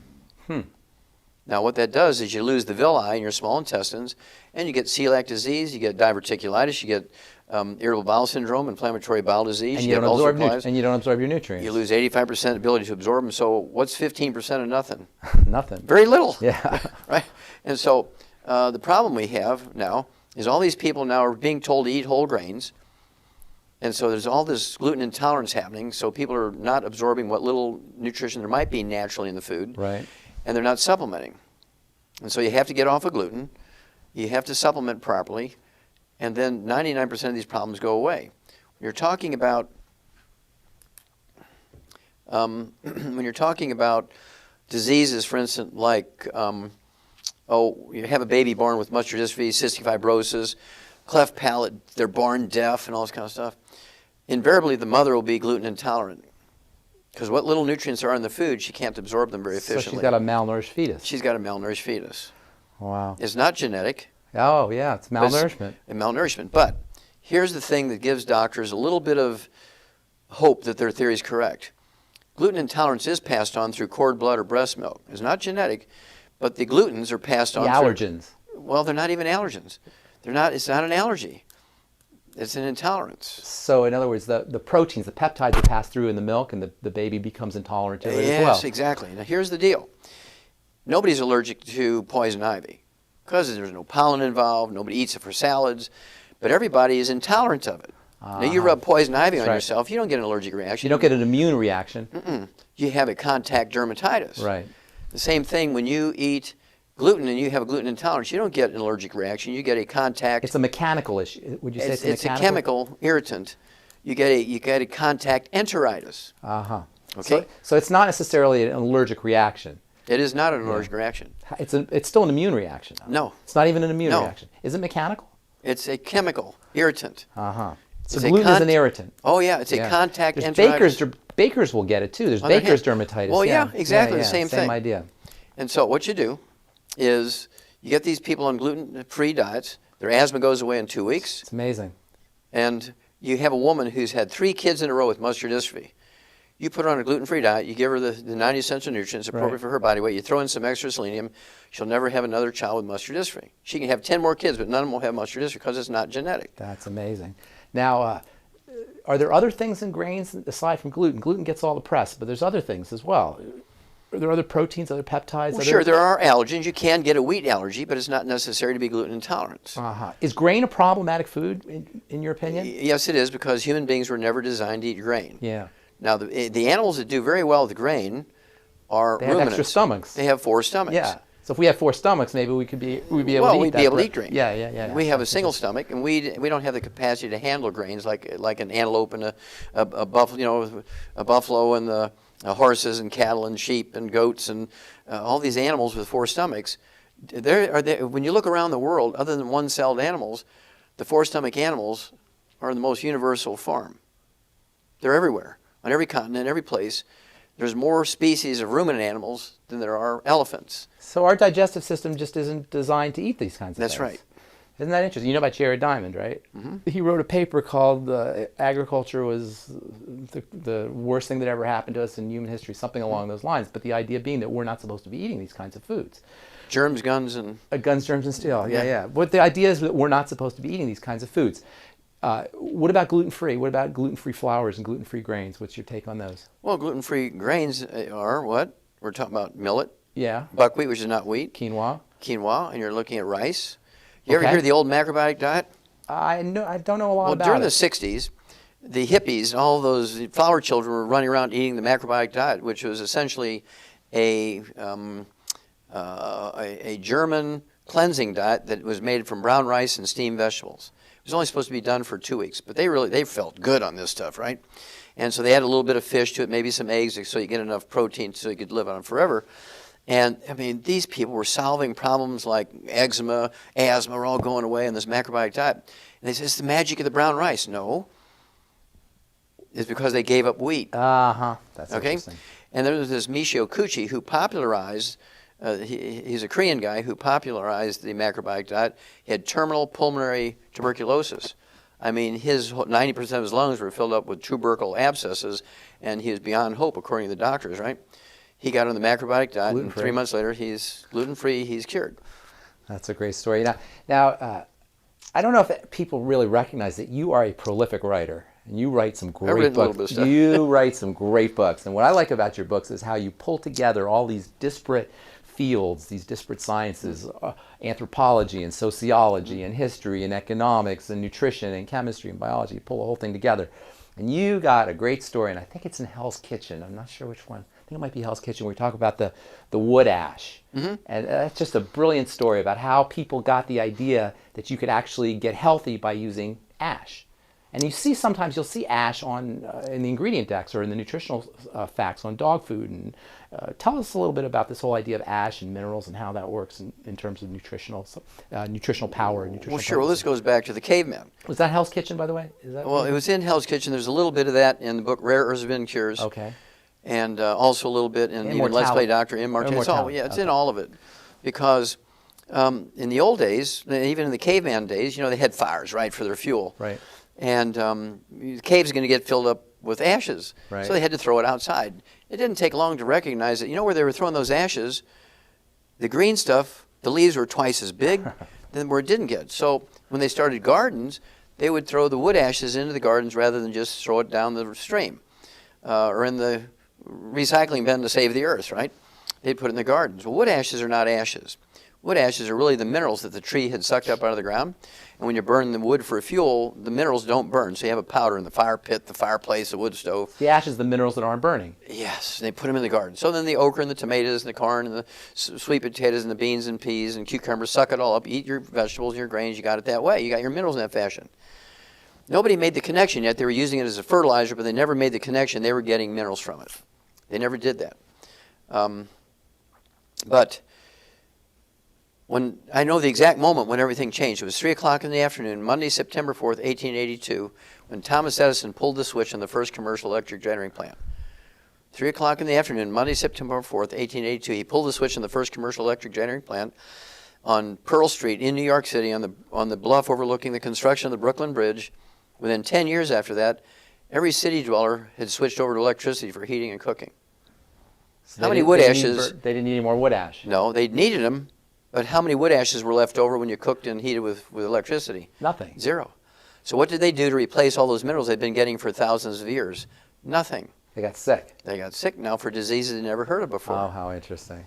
Now, what that does is you lose the villi in your small intestines, and you get celiac disease, you get diverticulitis, you get irritable bowel syndrome, inflammatory bowel disease, And you you get don't absorb your nutrients. You lose 85% ability to absorb them. So what's 15% of nothing? Nothing. Very little. Yeah. Right? And so the problem we have now is all these people now are being told to eat whole grains. And so there's all this gluten intolerance happening. So people are not absorbing what little nutrition there might be naturally in the food. Right. And they're not supplementing. And so you have to get off of gluten. You have to supplement properly. And then 99% of these problems go away. When you're talking about diseases, for instance, like you have a baby born with muscular dystrophy, cystic fibrosis, cleft palate, they're born deaf, and all this kind of stuff. Invariably, the mother will be gluten intolerant because what little nutrients are in the food, she can't absorb them very efficiently. So she's got a malnourished fetus. She's got a malnourished fetus. Wow. It's not genetic. Oh, yeah, it's malnourishment. Malnourishment. But here's the thing that gives doctors a little bit of hope that their theory is correct. Gluten intolerance is passed on through cord blood or breast milk. It's not genetic, but the glutens are passed on the allergens. Well, they're not even allergens. It's not an allergy. It's an intolerance. So in other words, the proteins, the peptides are passed through in the milk, and the baby becomes intolerant to it as well. Yes, exactly. Now here's the deal. Nobody's allergic to poison ivy because there's no pollen involved. Nobody eats it for salads. But everybody is intolerant of it. Now you rub poison ivy on yourself, you don't get an allergic reaction. You don't get an immune reaction. You have a contact dermatitis. Right. The same thing when you eat gluten and you have a gluten intolerance, you don't get an allergic reaction. You get a contact. It's a mechanical issue. Would you say it's a mechanical? It's a chemical irritant. You get a contact enteritis. Okay. So it's not necessarily an allergic reaction. It is not an allergic reaction. It's still an immune reaction. No. It's not even an immune reaction. Is it mechanical? It's a chemical irritant. So gluten is an irritant. Oh yeah, it's a contact enteritis. Bakers will get it too. There's baker's dermatitis. Well, yeah, exactly the same thing. Same idea. And so what you do is you get these people on gluten-free diets. Their asthma goes away in 2 weeks. It's amazing. And you have a woman who's had 3 kids in a row with muscular dystrophy. You put her on a gluten-free diet. You give her the 90 essential nutrients appropriate for her body weight. You throw in some extra selenium. She'll never have another child with muscular dystrophy. She can have 10 more kids, but none of them will have muscular dystrophy because it's not genetic. That's amazing. Now, are there other things in grains aside from gluten? Gluten gets all the press, but there's other things as well. Are there other proteins, other peptides? Well, sure, there are allergens. You can get a wheat allergy, but it's not necessary to be gluten intolerant. Is grain a problematic food, in your opinion? Yes, it is, because human beings were never designed to eat grain. Yeah. Now, the animals that do very well with grain are ruminants. They have extra stomachs. They have 4 stomachs. Yeah. So if we had 4 stomachs, maybe we'd be able to eat that. Well, we'd be able to eat grain. Yeah. We have a single stomach, and we don't have the capacity to handle grains like an antelope and a buffalo, a buffalo and horses and cattle and sheep and goats and all these animals with 4 stomachs, when you look around the world, other than one-celled animals, the 4-stomach animals are the most universal form. They're everywhere, on every continent, every place. There's more species of ruminant animals than there are elephants. So our digestive system just isn't designed to eat these kinds of things. That's right. Isn't that interesting? You know about Jared Diamond, right? Mm-hmm. He wrote a paper called Agriculture was the worst thing that ever happened to us in human history, something along those lines. But the idea being that we're not supposed to be eating these kinds of foods. Germs, guns, and... Guns, germs, and steel. Yeah. But the idea is that we're not supposed to be eating these kinds of foods. What about gluten-free? What about gluten-free flours and gluten-free grains? What's your take on those? Well, gluten-free grains are what? We're talking about millet. Yeah. Buckwheat, which is not wheat. Quinoa. Quinoa, and you're looking at rice. You ever hear the old macrobiotic diet? I don't know a lot about during it. the 60s, the hippies, all those flower children were running around eating the macrobiotic diet, which was essentially a German cleansing diet that was made from brown rice and steamed vegetables. It was only supposed to be done for 2 weeks, but they felt good on this stuff, right? And so they added a little bit of fish to it, maybe some eggs, so you get enough protein so you could live on it forever. And, I mean, these people were solving problems like eczema, asthma, were all going away in this macrobiotic diet. And they said, it's the magic of the brown rice. No. It's because they gave up wheat. That's interesting. And there was this Michio Kuchi who popularized, he's a Korean guy who popularized the macrobiotic diet. He had terminal pulmonary tuberculosis. I mean, 90% of his lungs were filled up with tubercle abscesses, and he was beyond hope, according to the doctors, right? He got on the macrobiotic diet, and 3 months later, he's gluten-free, he's cured. That's a great story. Now, I don't know if people really recognize that you are a prolific writer, and you write some great books. You write some great books, and what I like about your books is how you pull together all these disparate fields, these disparate sciences, anthropology and sociology and history and economics and nutrition and chemistry and biology. You pull the whole thing together. And you got a great story, and I think it's in Hell's Kitchen. I'm not sure which one. I think it might be Hell's Kitchen, where we talk about the wood ash. Mm-hmm. And that's just a brilliant story about how people got the idea that you could actually get healthy by using ash. And you see sometimes you'll see ash on in the ingredient decks or in the nutritional facts on dog food. And tell us a little bit about this whole idea of ash and minerals and how that works in terms of nutritional power and nutritional. Well, sure. Well, this goes back to the caveman. Was that Hell's Kitchen, by the way? Well, it was in Hell's Kitchen. There's a little bit of that in the book Rare Earths of Hidden Cures. Okay. And also a little bit in even Let's Play Doctor, Immortality. It's in all of it. Because in the old days, even in the caveman days, they had fires, right, for their fuel. Right. And the cave's going to get filled up with ashes. Right. So they had to throw it outside. It didn't take long to recognize that, where they were throwing those ashes, the green stuff, the leaves were twice as big than where it didn't get. So when they started gardens, they would throw the wood ashes into the gardens rather than just throw it down the stream or in the recycling bin to save the earth, right? They'd put it in the gardens. Well, wood ashes are not ashes. Wood ashes are really the minerals that the tree had sucked up out of the ground. And when you burn the wood for fuel, the minerals don't burn. So you have a powder in the fire pit, the fireplace, the wood stove. The ash is the minerals that aren't burning. Yes, they put them in the garden. So then the okra and the tomatoes and the corn and the sweet potatoes and the beans and peas and cucumbers, suck it all up, eat your vegetables, your grains, you got it that way. You got your minerals in that fashion. Nobody made the connection yet. They were using it as a fertilizer, but they never made the connection. They were getting minerals from it. They never did that. But when I know the exact moment when everything changed. It was 3 o'clock in the afternoon, Monday, September 4th, 1882, when Thomas Edison pulled the switch on the first commercial electric generating plant. 3 o'clock in the afternoon, Monday, September 4th, 1882, he pulled the switch on the first commercial electric generating plant on Pearl Street in New York City on the bluff overlooking the construction of the Brooklyn Bridge. Within 10 years after that, every city dweller had switched over to electricity for heating and cooking. So how many wood ashes? They didn't need any more wood ash. No, they needed them, but how many wood ashes were left over when you cooked and heated with electricity? Nothing. Zero. So what did they do to replace all those minerals they'd been getting for thousands of years? Nothing. They got sick. They got sick now for diseases they never heard of before. Oh, how interesting.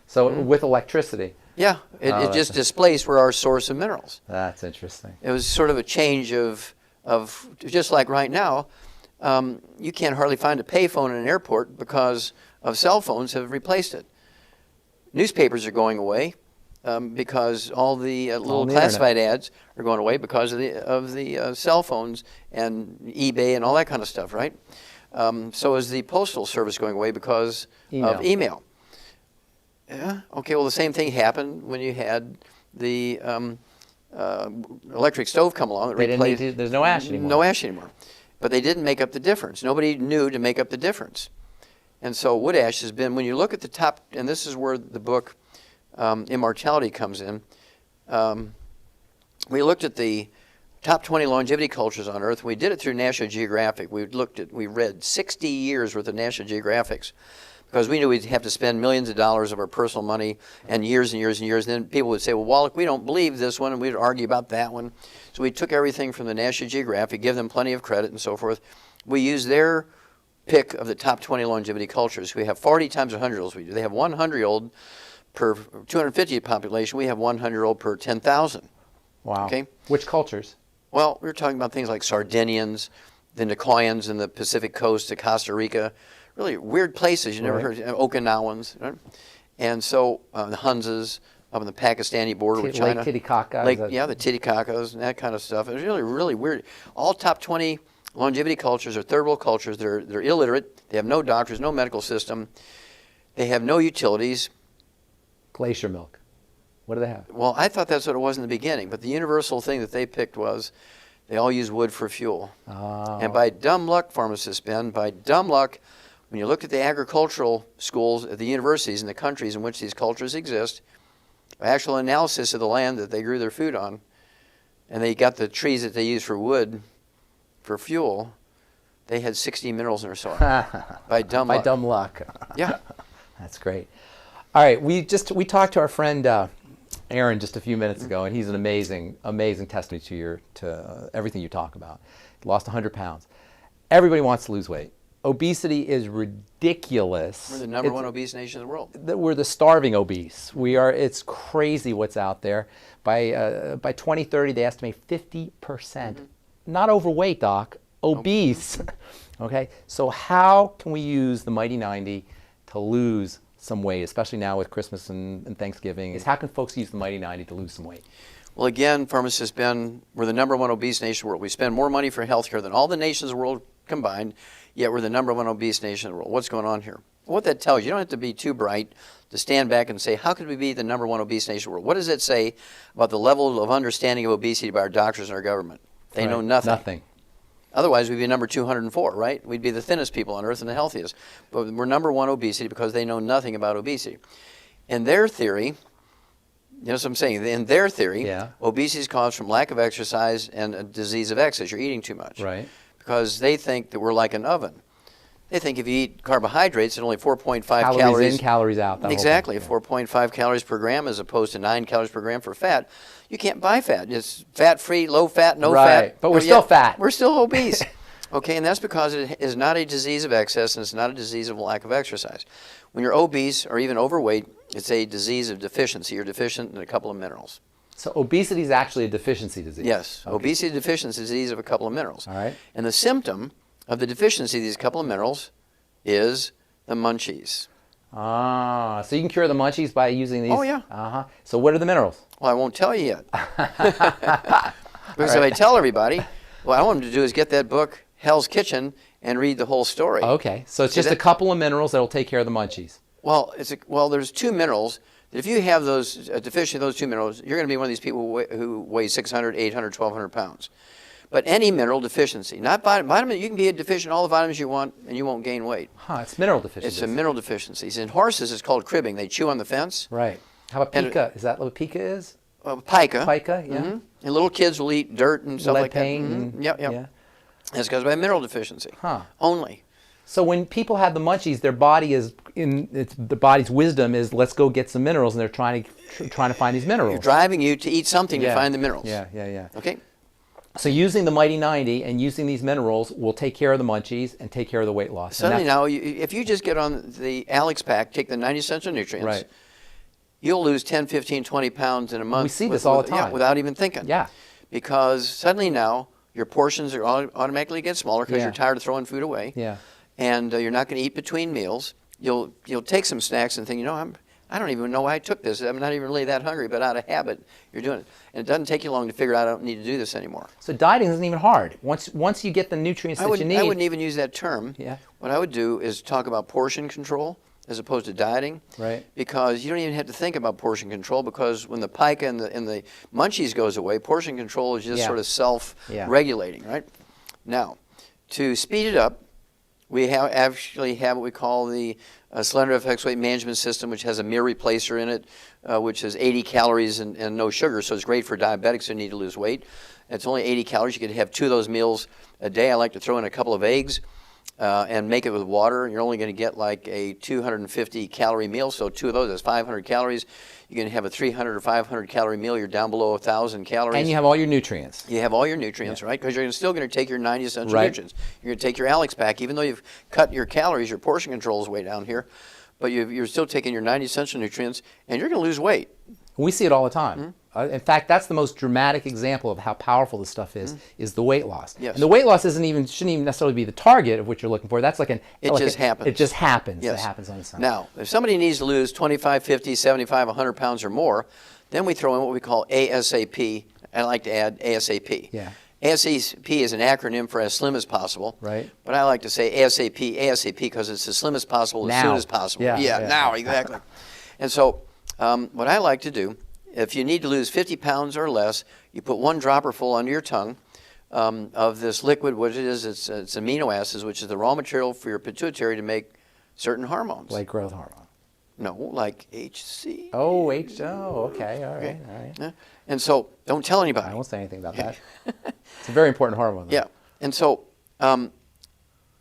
So with electricity. Yeah, it just displaced were our source of minerals. That's interesting. It was sort of a change of just like right now, you can't hardly find a payphone in an airport because of cell phones have replaced it. Newspapers are going away because all the little classified ads are going away because of the cell phones and eBay and all that kind of stuff, right? So is the Postal Service going away because of email. Yeah. Okay, well, the same thing happened when you had the electric stove come along. There's no ash anymore. No ash anymore. But they didn't make up the difference. Nobody knew to make up the difference. And so wood ash has been, when you look at the top, and this is where the book Immortality comes in, we looked at the top 20 longevity cultures on Earth. We did it through National Geographic. We read 60 years worth of National Geographics because we knew we'd have to spend millions of dollars of our personal money and years and years and years. And then people would say, well, Wallach, we don't believe this one, and we'd argue about that one. So we took everything from the National Geographic, give them plenty of credit and so forth. We used their pick of the top 20 longevity cultures. We have 40 times 100-year-olds. They have 100-year-old per 250 population. We have 100-year-old per 10,000. Wow. Okay. Which cultures? Well, we were talking about things like Sardinians, the Nicoyans in the Pacific coast to Costa Rica, really weird places you never heard, Okinawans, right? And so the Hunzas up on the Pakistani border with China. Lake Titicaca. The Titicacas and that kind of stuff. It was really, really weird. All top 20 longevity cultures are third world cultures. They're illiterate. They have no doctors, no medical system. They have no utilities. Glacier milk. What do they have? Well, I thought that's what it was in the beginning, but the universal thing that they picked was they all use wood for fuel. Oh. And by dumb luck, pharmacists, Ben, by dumb luck, when you look at the agricultural schools at the universities in the countries in which these cultures exist, actual analysis of the land that they grew their food on, and they got the trees that they use for wood for fuel, they had 60 minerals in their soil. By dumb luck. By dumb luck. Yeah. That's great. All right, we talked to our friend Aaron just a few minutes ago, and he's an amazing testimony to everything you talk about. He lost 100 pounds. Everybody wants to lose weight. Obesity is ridiculous. We're the number one obese nation in the world. We're the starving obese. It's crazy what's out there. By 2030, they estimate 50%. Not overweight, Doc, obese. Okay, so how can we use the Mighty 90 to lose some weight, especially now with Christmas and Thanksgiving? How can folks use the Mighty 90 to lose some weight? Well, again, pharmacist Ben, we're the number one obese nation in the world. We spend more money for healthcare than all the nations of the world combined, yet we're the number one obese nation in the world. What's going on here? What that tells you, you don't have to be too bright to stand back and say, how could we be the number one obese nation in the world? What does it say about the level of understanding of obesity by our doctors and our government? They know nothing. Nothing. Otherwise, we'd be number 204, right? We'd be the thinnest people on earth and the healthiest. But we're number one obesity because they know nothing about obesity. In their theory, you know what I'm saying? In their theory, obesity is caused from lack of exercise and a disease of excess. You're eating too much. Right. Because they think that we're like an oven. They think if you eat carbohydrates at only 4.5 calories. Calories in, calories out. Exactly, 4.5 calories per gram as opposed to 9 calories per gram for fat. You can't buy fat. It's fat-free, low fat, no fat. Right, but we're still fat. We're still obese. Okay, and that's because it is not a disease of excess and it's not a disease of lack of exercise. When you're obese or even overweight, it's a disease of deficiency. You're deficient in a couple of minerals. So obesity is actually a deficiency disease? Yes, okay. Obesity deficiency is a disease of a couple of minerals. All right. And the symptom of the deficiency of these couple of minerals is the munchies. Ah, so you can cure the munchies by using these? Oh, yeah. Uh-huh. So what are the minerals? Well, I won't tell you yet. Because if I tell everybody, what I want them to do is get that book, Hell's Kitchen, and read the whole story. Okay, so it's just a couple of minerals that will take care of the munchies. Well, there's two minerals. If you have those deficient those two minerals, you're going to be one of these people who weigh 600, 800, 1,200 pounds. But any mineral deficiency, not vitamin, you can be deficient in all the vitamins you want and you won't gain weight. Huh, it's mineral deficiency. It's a mineral deficiency. In horses, it's called cribbing. They chew on the fence. Right. How about pica? Is that what pica is? Pica. Pica, yeah. Mm-hmm. And little kids will eat dirt and stuff like that. Mm-hmm. Yep. Yeah. It's because of a mineral deficiency. Huh. Only. So when people have the munchies, their body's wisdom is let's go get some minerals, and they're trying to find these minerals. You're driving you to eat something to find the minerals. Yeah. Okay. So using the Mighty 90 and using these minerals will take care of the munchies and take care of the weight loss. Suddenly now, if you just get on the Alex pack, take the 90 essential nutrients, right, you'll lose 10, 15, 20 pounds in a month. We see this all the time. Yeah, without even thinking. Yeah. Because suddenly now, your portions are automatically get smaller because you're tired of throwing food away. Yeah. And you're not going to eat between meals. You'll take some snacks and think, I'm I don't even know why I took this. I'm not even really that hungry, but out of habit, you're doing it. And it doesn't take you long to figure out I don't need to do this anymore. So dieting isn't even hard. Once you get the nutrients that you need. I wouldn't even use that term. Yeah. What I would do is talk about portion control as opposed to dieting. Right. Because you don't even have to think about portion control, because when the pica and the munchies goes away, portion control is just sort of self-regulating, right? Now, to speed it up, we actually have what we call the Slender FX Weight Management System, which has a meal replacer in it, which is 80 calories and no sugar, so it's great for diabetics who need to lose weight. It's only 80 calories. You could have 2 of those meals a day. I like to throw in a couple of eggs and make it with water. You're only going to get like a 250 calorie meal, so 2 of those is 500 calories. You can have a 300 or 500 calorie meal. You're down below 1,000 calories. And you have all your nutrients. You have all your nutrients, right? Because you're still going to take your 90 essential nutrients. You're going to take your Alex pack, even though you've cut your calories, your portion control is way down here, but you're still taking your 90 essential nutrients, and you're going to lose weight. We see it all the time. In fact, that's the most dramatic example of how powerful this stuff is the weight loss. Yes. And the weight loss shouldn't even necessarily be the target of what you're looking for. That's like It just happens. It just happens. Yes. It happens on its own. Now, if somebody needs to lose 25, 50, 75, 100 pounds or more, then we throw in what we call ASAP. I like to add ASAP. Yeah. ASAP is an acronym for as slim as possible. Right. But I like to say ASAP because it's as slim as possible, as soon as possible. Yeah. Now, exactly. And so what I like to do, if you need to lose 50 pounds or less, you put 1 dropper full under your tongue of this liquid. What it is, it's amino acids, which is the raw material for your pituitary to make certain hormones. Like growth hormone. No, like HC. Oh, okay, all right. Yeah. And so don't tell anybody. I won't say anything about that. It's a very important hormone, though. Yeah. And so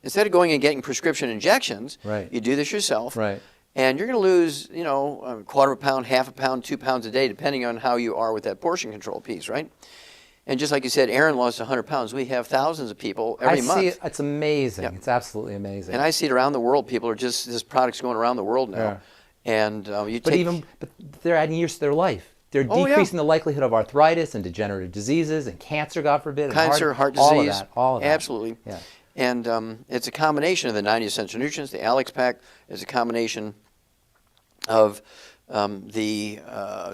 instead of going and getting prescription injections, you do this yourself. Right. And you're going to lose, a quarter of a pound, half a pound, 2 pounds a day, depending on how you are with that portion control piece, right? And just like you said, Aaron lost 100 pounds. We have thousands of people every month. I see it. It's amazing. Yeah. It's absolutely amazing. And I see it around the world. People are just, this product's going around the world now. Yeah. And but they're adding years to their life. They're decreasing the likelihood of arthritis and degenerative diseases and cancer, God forbid. Cancer, heart disease. All of that. Absolutely. Yeah. And it's a combination of the 90 essential nutrients. The Alex pack is a combination of the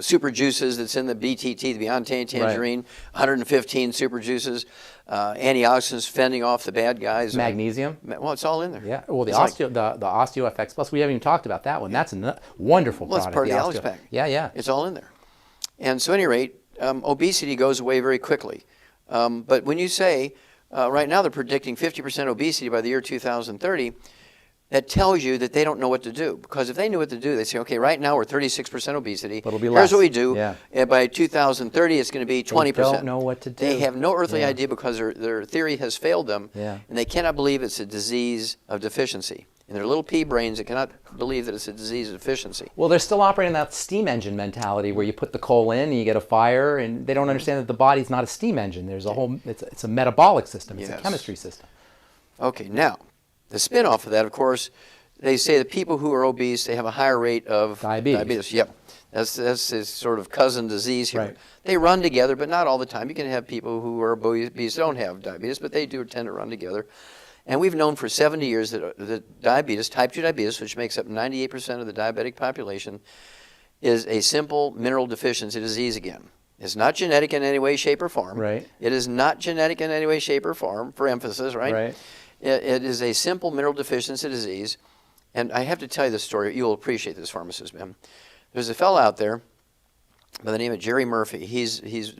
super juices that's in the BTT, the Beyond Tangerine, 115 super juices, antioxidants fending off the bad guys. Magnesium. Well, it's all in there. Yeah. Well, the OsteoFX Plus, we haven't even talked about that one. That's a wonderful product. It's part of the Alex pack. Yeah. It's all in there. And so at any rate, obesity goes away very quickly. But when you say, right now they're predicting 50% obesity by the year 2030, that tells you that they don't know what to do. Because if they knew what to do, they'd say, okay, right now we're 36% obesity. But it'll be Here's less. what we do. Yeah. And by 2030, it's going to be 20%. They don't know what to do. They have no earthly idea because their theory has failed them. Yeah. And they cannot believe it's a disease of deficiency. In their little pea brains, they cannot believe that it's a disease of deficiency. Well, they're still operating that steam engine mentality where you put the coal in and you get a fire, and they don't understand that the body's not a steam engine. There's a whole, it's a metabolic system. It's a chemistry system. Okay, now, the spin-off of that, of course, they say that people who are obese, they have a higher rate of diabetes. Yep. That's this sort of cousin disease here. Right. They run together, but not all the time. You can have people who are obese don't have diabetes, but they do tend to run together. And we've known for 70 years that diabetes, type 2 diabetes, which makes up 98% of the diabetic population, is a simple mineral deficiency disease again. It's not genetic in any way, shape, or form. Right. It is not genetic in any way, shape, or form, for emphasis, right? Right. It is a simple mineral deficiency disease. And I have to tell you this story. You'll appreciate this, pharmacist man. There's a fellow out there by the name of Jerry Murphy. He's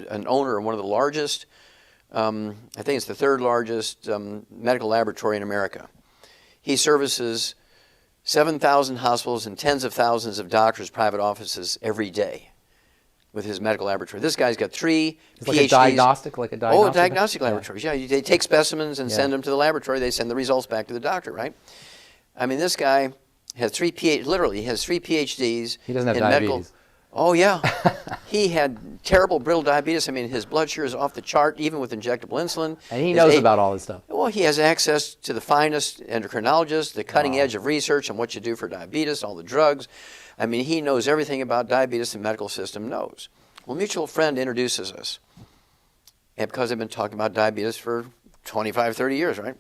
an owner of one of the largest, I think it's the 3rd largest medical laboratory in America. He services 7,000 hospitals and tens of thousands of doctors' private offices every day with his medical laboratory. This guy's got 3 PhDs. Like a diagnostic Oh, diagnostic laboratories. Yeah, they take specimens and send them to the laboratory. They send the results back to the doctor, right? I mean, this guy has 3 literally has 3 PhDs. He doesn't have in diabetes. Medical. Oh, yeah. He had terrible brittle diabetes. I mean, his blood sugar is off the chart, even with injectable insulin. And he knows about all this stuff. Well, he has access to the finest endocrinologists, the cutting edge of research on what you do for diabetes, all the drugs. I mean, he knows everything about diabetes the medical system knows. Well, a mutual friend introduces us. And because I've been talking about diabetes for 25, 30 years, right?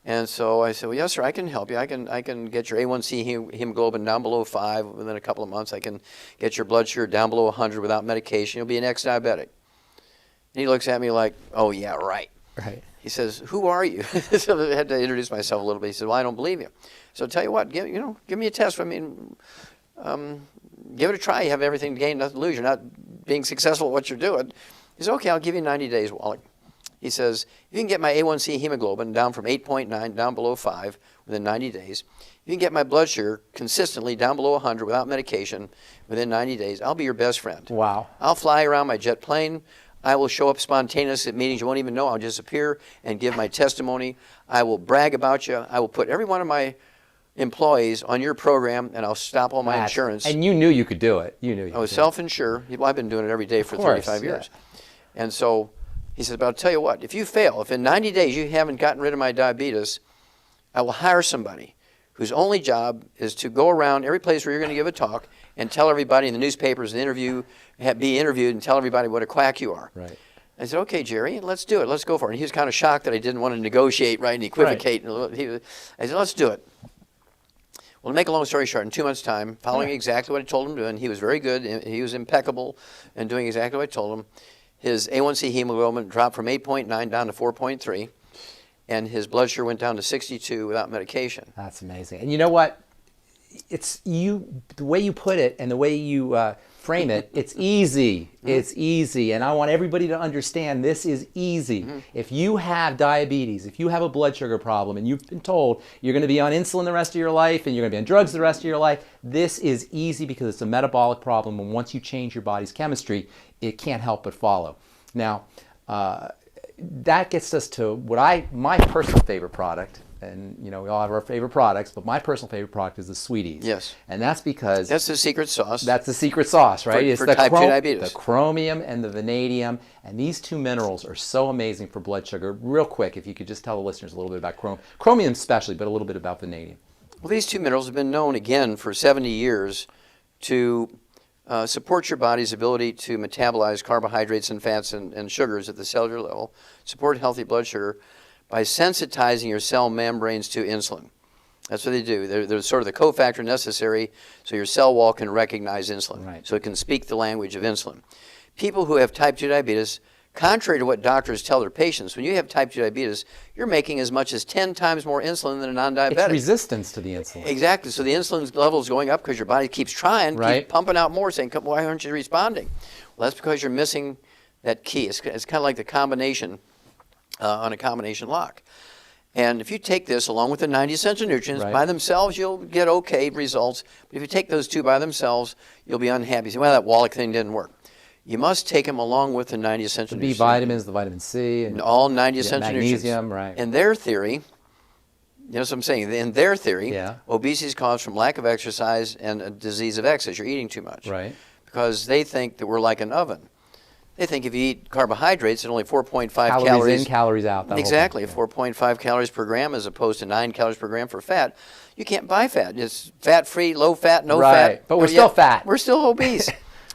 And so I said, well, yes, sir, I can help you. I can get your A1C hemoglobin down below 5 within a couple of months. I can get your blood sugar down below 100 without medication. You'll be an ex-diabetic. And he looks at me like, oh, yeah, right. Right. He says, who are you? So I had to introduce myself a little bit. He said, well, I don't believe you. So tell you what, give me a test. I mean, give it a try. You have everything to gain, nothing to lose. You're not being successful at what you're doing. He said, okay, I'll give you 90 days, Wallach. He says, if you can get my A1C hemoglobin down from 8.9 down below 5 within 90 days, if you can get my blood sugar consistently down below 100 without medication within 90 days, I'll be your best friend. Wow. I'll fly around my jet plane. I will show up spontaneous at meetings you won't even know. I'll just appear and give my testimony. I will brag about you. I will put every one of my employees on your program, and I'll stop all my insurance. And you knew you could do it. You knew you I was self-insured. Well, I've been doing it every day for 35 years. And so he says, but I'll tell you what, if you fail, if in 90 days you haven't gotten rid of my diabetes, I will hire somebody whose only job is to go around every place where you're going to give a talk and tell everybody in the newspapers and be interviewed and tell everybody what a quack you are. Right. I said, okay, Jerry, let's do it. Let's go for it. And he was kind of shocked that I didn't want to negotiate, right, and equivocate. Right. I said, let's do it. Well, to make a long story short, in 2 months' time, following exactly what I told him to do, and he was very good, he was impeccable in doing exactly what I told him, his A1C hemoglobin dropped from 8.9 down to 4.3, and his blood sugar went down to 62 without medication. That's amazing. And you know what? It's the way you put it and the way you frame it, it's easy. It's easy. And I want everybody to understand this is easy. If you have diabetes, if you have a blood sugar problem and you've been told you're going to be on insulin the rest of your life and you're going to be on drugs the rest of your life, this is easy because it's a metabolic problem. And once you change your body's chemistry, it can't help but follow. Now, that gets us to my personal favorite product. And, we all have our favorite products, but my personal favorite product is the Sweeties. Yes. And that's because... That's the secret sauce. That's the secret sauce, right? It's for type 2 diabetes. The chromium and the vanadium. And these two minerals are so amazing for blood sugar. Real quick, if you could just tell the listeners a little bit about chromium especially, but a little bit about vanadium. Well, these two minerals have been known, again, for 70 years to support your body's ability to metabolize carbohydrates and fats and sugars at the cellular level, support healthy blood sugar, by sensitizing your cell membranes to insulin. That's what they do. They're sort of the cofactor necessary so your cell wall can recognize insulin, right. So it can speak the language of insulin. People who have type 2 diabetes, contrary to what doctors tell their patients, when you have type 2 diabetes, you're making as much as 10 times more insulin than a non-diabetic. It's resistance to the insulin. Exactly. So the insulin level is going up because your body keeps trying, keeps pumping out more, saying, why aren't you responding? Well, that's because you're missing that key. It's kind of like the combination on a combination lock. And if you take this along with the 90 essential nutrients, by themselves you'll get okay results. But if you take those two by themselves, you'll be unhappy. You say, well, that Wallach thing didn't work. You must take them along with the 90 essential nutrients. The B vitamins, the vitamin C. And all 90 essential nutrients. Magnesium, right. In their theory, you know what I'm saying? In their theory, obesity is caused from lack of exercise and a disease of excess. You're eating too much. Right. Because they think that we're like an oven. They think if you eat carbohydrates at only 4.5 calories. Calories in, calories out. Exactly, 4.5 calories per gram as opposed to 9 calories per gram for fat. You can't buy fat. It's fat-free, low fat, no fat. But we're still fat. We're still obese.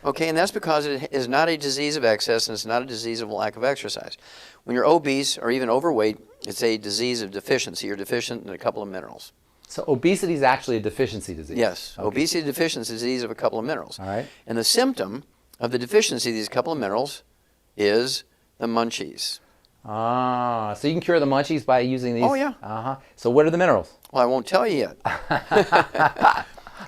Okay, and that's because it is not a disease of excess and it's not a disease of lack of exercise. When you're obese or even overweight, it's a disease of deficiency. You're deficient in a couple of minerals. So obesity is actually a deficiency disease? Yes, obesity deficiency is a disease of a couple of minerals. All right. And the symptom of the deficiency of these couple of minerals is the munchies. Ah, so you can cure the munchies by using these? Oh, yeah. Uh-huh. So what are the minerals? Well, I won't tell you yet.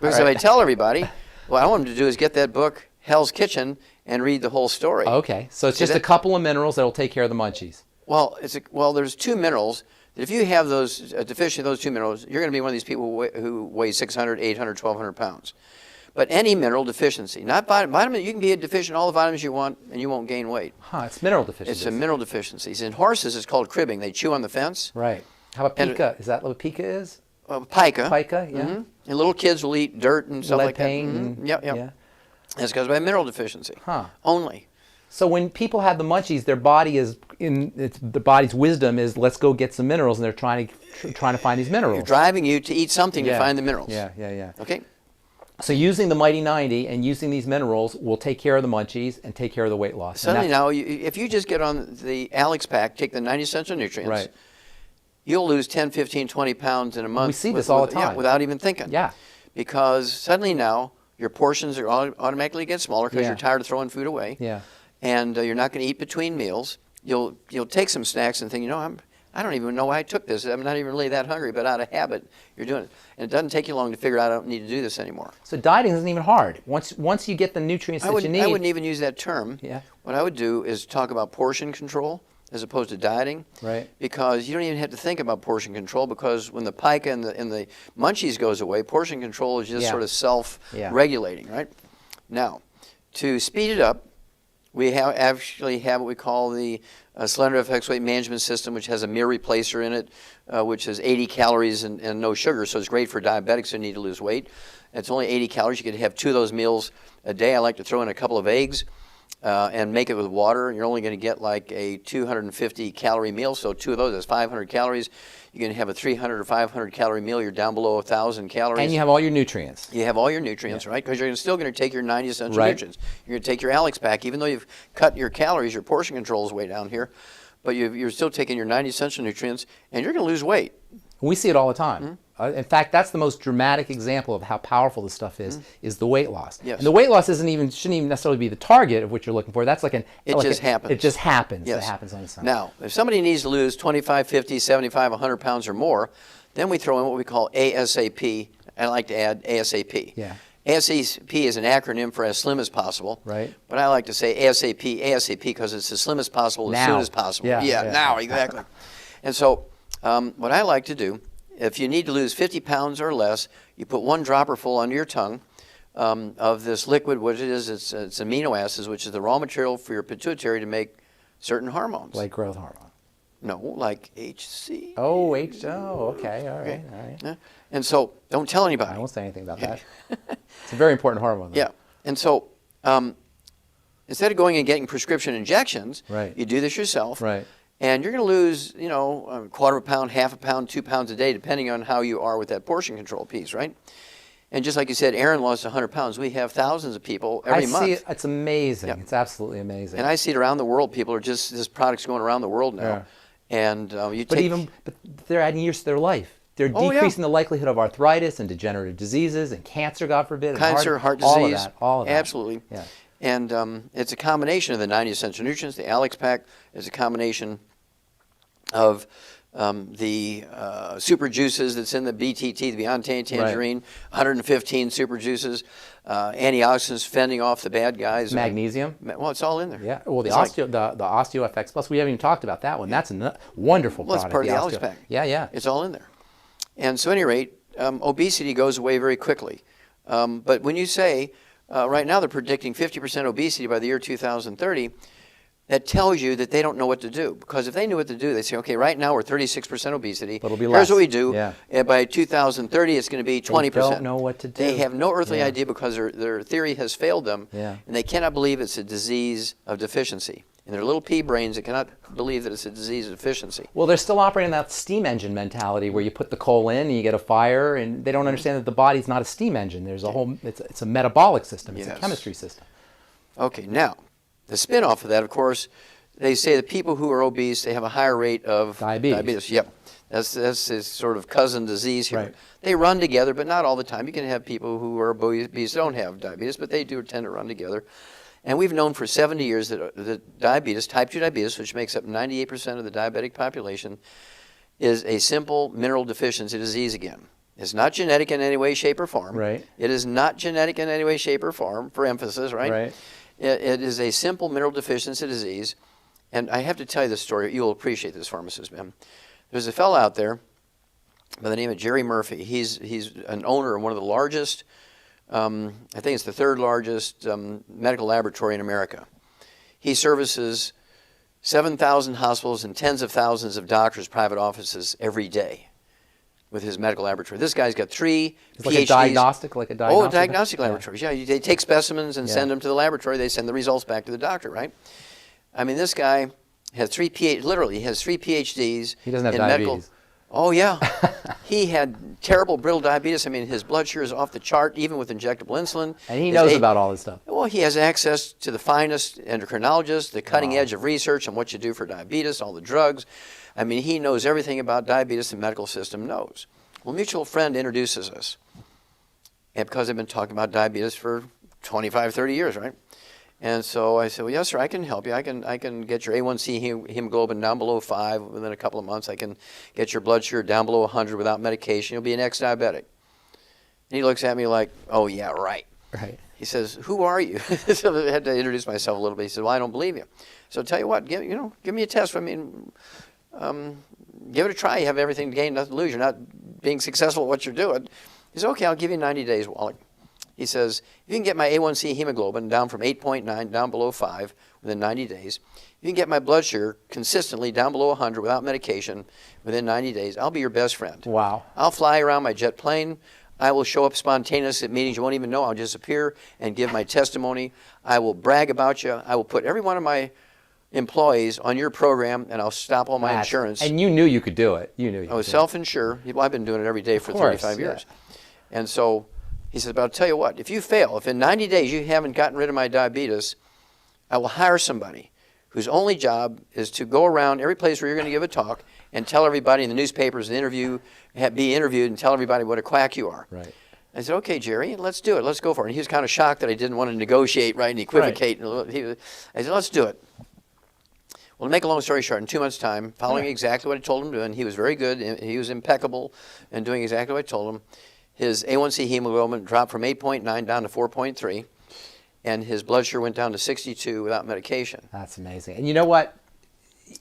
Because if I tell everybody, what I want them to do is get that book, Hell's Kitchen, and read the whole story. Okay, so it's just a couple of minerals that will take care of the munchies. Well, there's two minerals that if you have those deficiency of those two minerals, you're going to be one of these people who weigh 600, 800, 1,200 pounds. But any mineral deficiency, not vitamin, you can be deficient in all the vitamins you want and you won't gain weight. Huh, it's mineral deficiency. It's a mineral deficiency. In horses, it's called cribbing. They chew on the fence. Right. How about pica? Is that what pica is? Pica. Pica, yeah. Mm-hmm. And little kids will eat dirt and stuff like that. Mm-hmm. Yep. Yeah. That's because of a mineral deficiency. Huh. Only. So when people have the munchies, their body's wisdom is let's go get some minerals, and they're trying to find these minerals. You're driving you to eat something to find the minerals. Yeah. Okay. So using the Mighty 90 and using these minerals will take care of the munchies and take care of the weight loss. Suddenly now, if you just get on the Alex Pack, take the 90 essential nutrients, you'll lose 10, 15, 20 pounds in a month. We see this all the time. Yeah, without even thinking. Yeah. Because suddenly now your portions are automatically get smaller because Yeah. you're tired of throwing food away. Yeah. And you're not going to eat between meals. You'll take some snacks and think, I don't even know why I took this. I'm not even really that hungry, but out of habit, you're doing it. And it doesn't take you long to figure out I don't need to do this anymore. So dieting isn't even hard. Once you get the nutrients that you need. I wouldn't even use that term. Yeah. What I would do is talk about portion control as opposed to dieting. Right. Because you don't even have to think about portion control, because when the pica and the munchies goes away, portion control is just sort of self-regulating, right? Now, to speed it up, we actually have what we call the Slender FX Weight Management System, which has a meal replacer in it, which is 80 calories and no sugar, so it's great for diabetics who need to lose weight. It's only 80 calories. You could have 2 of those meals a day. I like to throw in a couple of eggs and make it with water. You're only going to get like a 250 calorie meal, so 2 of those is 500 calories. You're going to have a 300 or 500 calorie meal. You're down below 1,000 calories. And you have all your nutrients. You have all your nutrients, right? Because you're still going to take your 90 essential nutrients. You're going to take your Alex pack, even though you've cut your calories, your portion control is way down here, but you're still taking your 90 essential nutrients, and you're going to lose weight. We see it all the time. In fact, that's the most dramatic example of how powerful this stuff is the weight loss. Yes. And the weight loss shouldn't even necessarily be the target of what you're looking for. That's like It just happens. It just happens. Yes. It happens on its own. Now, if somebody needs to lose 25, 50, 75, 100 pounds or more, then we throw in what we call ASAP. I like to add ASAP. Yeah. ASAP is an acronym for as slim as possible. Right. But I like to say ASAP because it's as slim as possible, as soon as possible. Yeah. Now, exactly. And so what I like to do, if you need to lose 50 pounds or less, you put 1 dropper full under your tongue of this liquid, what it is, it's amino acids, which is the raw material for your pituitary to make certain hormones. Like growth hormone. No, like HC. Oh, okay, all right. Yeah. And so don't tell anybody. I won't say anything about that. It's a very important hormone, though. Yeah. And so instead of going and getting prescription injections, you do this yourself. Right. And you're going to lose, a quarter of a pound, half a pound, 2 pounds a day, depending on how you are with that portion control piece, right? And just like you said, Aaron lost 100 pounds. We have thousands of people every month. I see it. It's amazing. Yeah. It's absolutely amazing. And I see it around the world. People are just, this product's going around the world now. Yeah. And but they're adding years to their life. They're decreasing the likelihood of arthritis and degenerative diseases and cancer, God forbid. Cancer, heart disease. All of that. Absolutely. Yeah. And it's a combination of the 90 essential nutrients. The Alex pack is a combination of the super juices that's in the BTT, the Beyond Tangerine, 115 super juices, antioxidants fending off the bad guys. Magnesium. Well, it's all in there. Yeah. Well, the OsteoFX Plus, we haven't even talked about that one. That's a wonderful product. Well, it's part of the Alex pack. Yeah. It's all in there. And so at any rate, obesity goes away very quickly. But when you say, right now they're predicting 50% obesity by the year 2030, that tells you that they don't know what to do. Because if they knew what to do, they'd say, okay, right now we're 36% obesity. But it'll be Here's less. what we do. Yeah. And by 2030, it's going to be 20%. They don't know what to do. They have no earthly idea because their theory has failed them. Yeah. And they cannot believe it's a disease of deficiency. In their little pea brains, they cannot believe that it's a disease of deficiency. Well, they're still operating that steam engine mentality where you put the coal in and you get a fire, and they don't understand that the body's not a steam engine. There's a whole, it's a metabolic system. It's a chemistry system. Okay, now, the spin-off of that, of course, they say that people who are obese, they have a higher rate of diabetes. Yep. That's this sort of cousin disease here. Right. They run together, but not all the time. You can have people who are obese don't have diabetes, but they do tend to run together. And we've known for 70 years that diabetes, type 2 diabetes, which makes up 98% of the diabetic population, is a simple mineral deficiency disease again. It's not genetic in any way, shape, or form. Right. It is not genetic in any way, shape, or form, for emphasis, right? Right. It is a simple mineral deficiency disease. And I have to tell you this story. You'll appreciate this, pharmacist man. There's a fellow out there by the name of Jerry Murphy. He's an owner of one of the largest, I think it's the 3rd largest medical laboratory in America. He services 7,000 hospitals and tens of thousands of doctors' private offices every day with his medical laboratory. This guy's got 3 PhDs. Like a diagnostic Oh, diagnostic laboratories. Yeah, they take specimens and send them to the laboratory. They send the results back to the doctor, right? I mean, this guy has 3 PhDs. Literally, he has 3 PhDs. He doesn't have in diabetes. medical. Oh, yeah. He had terrible brittle diabetes. I mean, his blood sugar is off the chart, even with injectable insulin. And he knows about all this stuff. Well, he has access to the finest endocrinologists, the cutting edge of research on what you do for diabetes, all the drugs. I mean, he knows everything about diabetes the medical system knows. Well, a mutual friend introduces us. And because I've been talking about diabetes for 25, 30 years, right? And so I said, well, yes, sir, I can help you. I can get your A1C hemoglobin down below 5 within a couple of months. I can get your blood sugar down below 100 without medication. You'll be an ex-diabetic. And he looks at me like, oh, yeah, right. Right. He says, who are you? So I had to introduce myself a little bit. He said, well, I don't believe you. So tell you what, give me a test. I mean, give it a try. You have everything to gain, nothing to lose. You're not being successful at what you're doing. He said, okay, I'll give you 90 days, Wallach. He says, if you can get my A1C hemoglobin down from 8.9 down below 5 within 90 days, if you can get my blood sugar consistently down below 100 without medication within 90 days, I'll be your best friend. Wow. I'll fly around my jet plane. I will show up spontaneous at meetings you won't even know. I'll just appear and give my testimony. I will brag about you. I will put every one of my employees on your program, and I'll stop all my insurance. And you knew you could do it. You knew you I was self-insured. Well, I've been doing it every day for 35 years. And so he said, but I'll tell you what, if you fail, if in 90 days you haven't gotten rid of my diabetes, I will hire somebody whose only job is to go around every place where you're going to give a talk and tell everybody in the newspapers, be interviewed and tell everybody what a quack you are. Right. I said, okay, Jerry, let's do it. Let's go for it. And he was kind of shocked that I didn't want to negotiate, right, and equivocate. Right. I said, let's do it. Well, to make a long story short, in 2 months' time, following exactly what I told him to do, and he was very good, he was impeccable in doing exactly what I told him, his A1C hemoglobin dropped from 8.9 down to 4.3, and his blood sugar went down to 62 without medication. That's amazing. And you know what?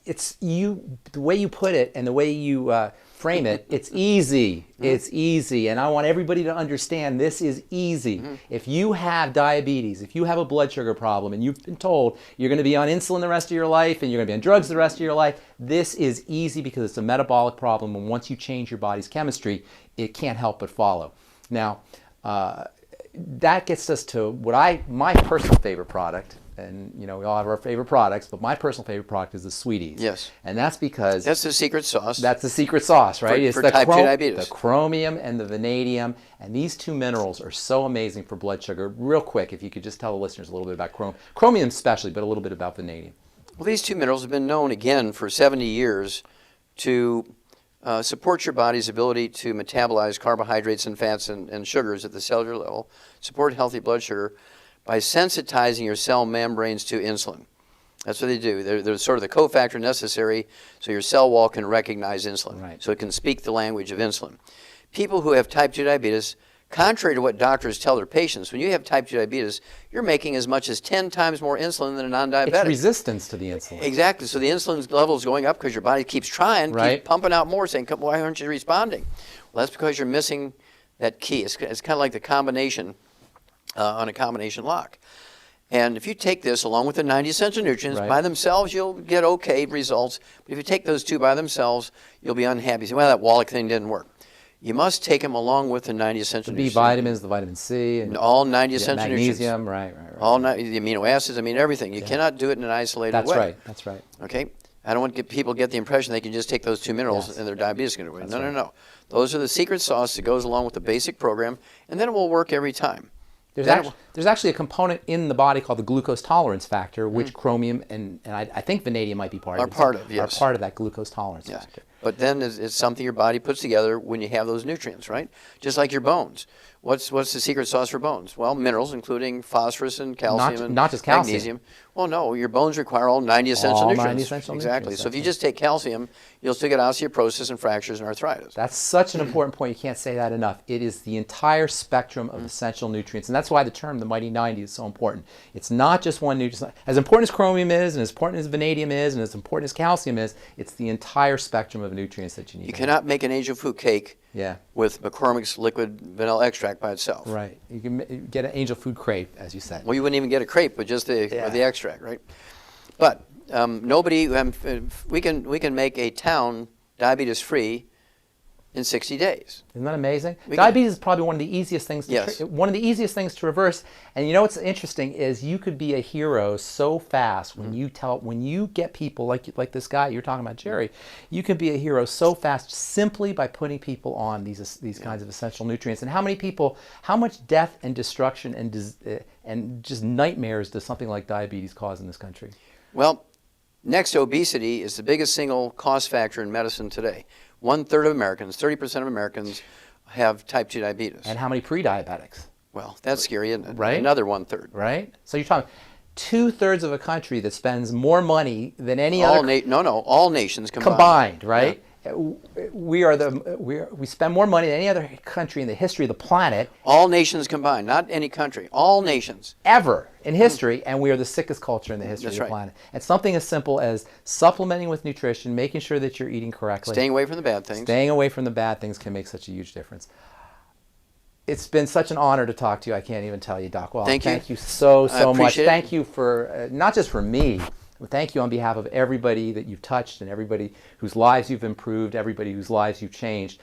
It's the way you put it and the way you frame it, it's easy. It's easy. And I want everybody to understand this is easy. If you have diabetes, if you have a blood sugar problem, and you've been told you're going to be on insulin the rest of your life and you're going to be on drugs the rest of your life, this is easy because it's a metabolic problem. And once you change your body's chemistry, it can't help but follow. Now, that gets us to my personal favorite product. And, we all have our favorite products, but my personal favorite product is the Sweeties. Yes. And that's because... That's the secret sauce. That's the secret sauce, right? It's for type 2 diabetes. The chromium and the vanadium. And these two minerals are so amazing for blood sugar. Real quick, if you could just tell the listeners a little bit about chromium especially, but a little bit about vanadium. Well, these two minerals have been known, again, for 70 years to support your body's ability to metabolize carbohydrates and fats and sugars at the cellular level, support healthy blood sugar, by sensitizing your cell membranes to insulin. That's what they do. They're sort of the cofactor necessary so your cell wall can recognize insulin, right. So it can speak the language of insulin. People who have type 2 diabetes, contrary to what doctors tell their patients, when you have type 2 diabetes, you're making as much as 10 times more insulin than a non-diabetic. It's resistance to the insulin. Exactly. So the insulin level is going up because your body keeps trying, keeps pumping out more, saying, why aren't you responding? Well, that's because you're missing that key. It's kind of like the combination on a combination lock. And if you take this along with the 90 essential nutrients, by themselves you'll get okay results. But if you take those two by themselves, you'll be unhappy. You say, well, that Wallach thing didn't work. You must take them along with the 90 essential nutrients. The B vitamins, the vitamin C. And all 90 essential nutrients. Magnesium, right. All the amino acids, everything. You cannot do it in an isolated way. That's right. Okay? I don't want people to get the impression they can just take those two minerals and their diabetes is going to go away. No. Those are the secret sauce that goes along with the basic program, and then it will work every time. There's actually a component in the body called the glucose tolerance factor, which chromium and I think vanadium might be part of. Are part of that glucose tolerance factor. But then it's something your body puts together when you have those nutrients, right? Just like your bones. What's the secret sauce for bones? Well, minerals, including phosphorus and calcium not just calcium. Magnesium. Well, no, your bones require all 90 essential nutrients. 90 essential exactly. nutrients. So if you just take calcium, you'll still get osteoporosis and fractures and arthritis. That's such an important point. You can't say that enough. It is the entire spectrum of essential nutrients, and that's why the term the Mighty 90 is so important. It's not just one nutrient. As important as chromium is, and as important as vanadium is, and as important as calcium is, it's the entire spectrum of nutrients that you need. You cannot make an angel food cake with McCormick's liquid vanilla extract by itself. Right. You can get an angel food crepe, as you said. Well, you wouldn't even get a crepe with just the extract, right? But we can make a town diabetes free in 60 days. Isn't that amazing? We Diabetes is probably one of the easiest things to Yes. one of the easiest things to reverse. And you know what's interesting is you could be a hero so fast when you get people like this guy you're talking about, Jerry. You can be a hero so fast simply by putting people on these kinds of essential nutrients. And how much death and destruction and just nightmares does something like diabetes cause in this country? Well, next to obesity is the biggest single cost factor in medicine today. 1/3 of Americans, 30% of Americans have type 2 diabetes. And how many pre-diabetics? Well, that's scary, isn't it? Right? Another 1/3. Right? So you're talking 2/3 of a country that spends more money than any other All nations combined. combined, right? We spend more money than any other country in the history of the planet All nations combined, not any country. All nations. ever in history, and we are the sickest culture in the history That's of the right. planet. And something as simple as supplementing with nutrition, making sure that you're eating correctly, Staying away from the bad things. staying away from the bad things can make such a huge difference. It's been such an honor to talk to you. I can't even tell you, Doc Wallach. Thank you. Thank you so much. appreciate it. Thank you for, not just for me, but thank you on behalf of everybody that you've touched and everybody whose lives you've improved, everybody whose lives you've changed.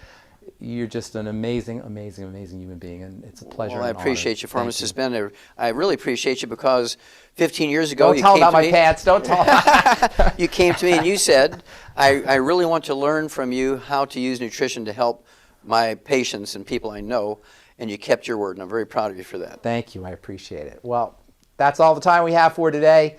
You're just an amazing, amazing, amazing human being, and it's a pleasure. Well, I and appreciate you, honor. Pharmacist Thank Suspended. I really appreciate you because 15 years ago Don't you tell came about to my me. pants. Don't tell. You came to me and you said, I really want to learn from you how to use nutrition to help my patients and people I know, and you kept your word, and I'm very proud of you for that. Thank you. I appreciate it. Well, that's all the time we have for today.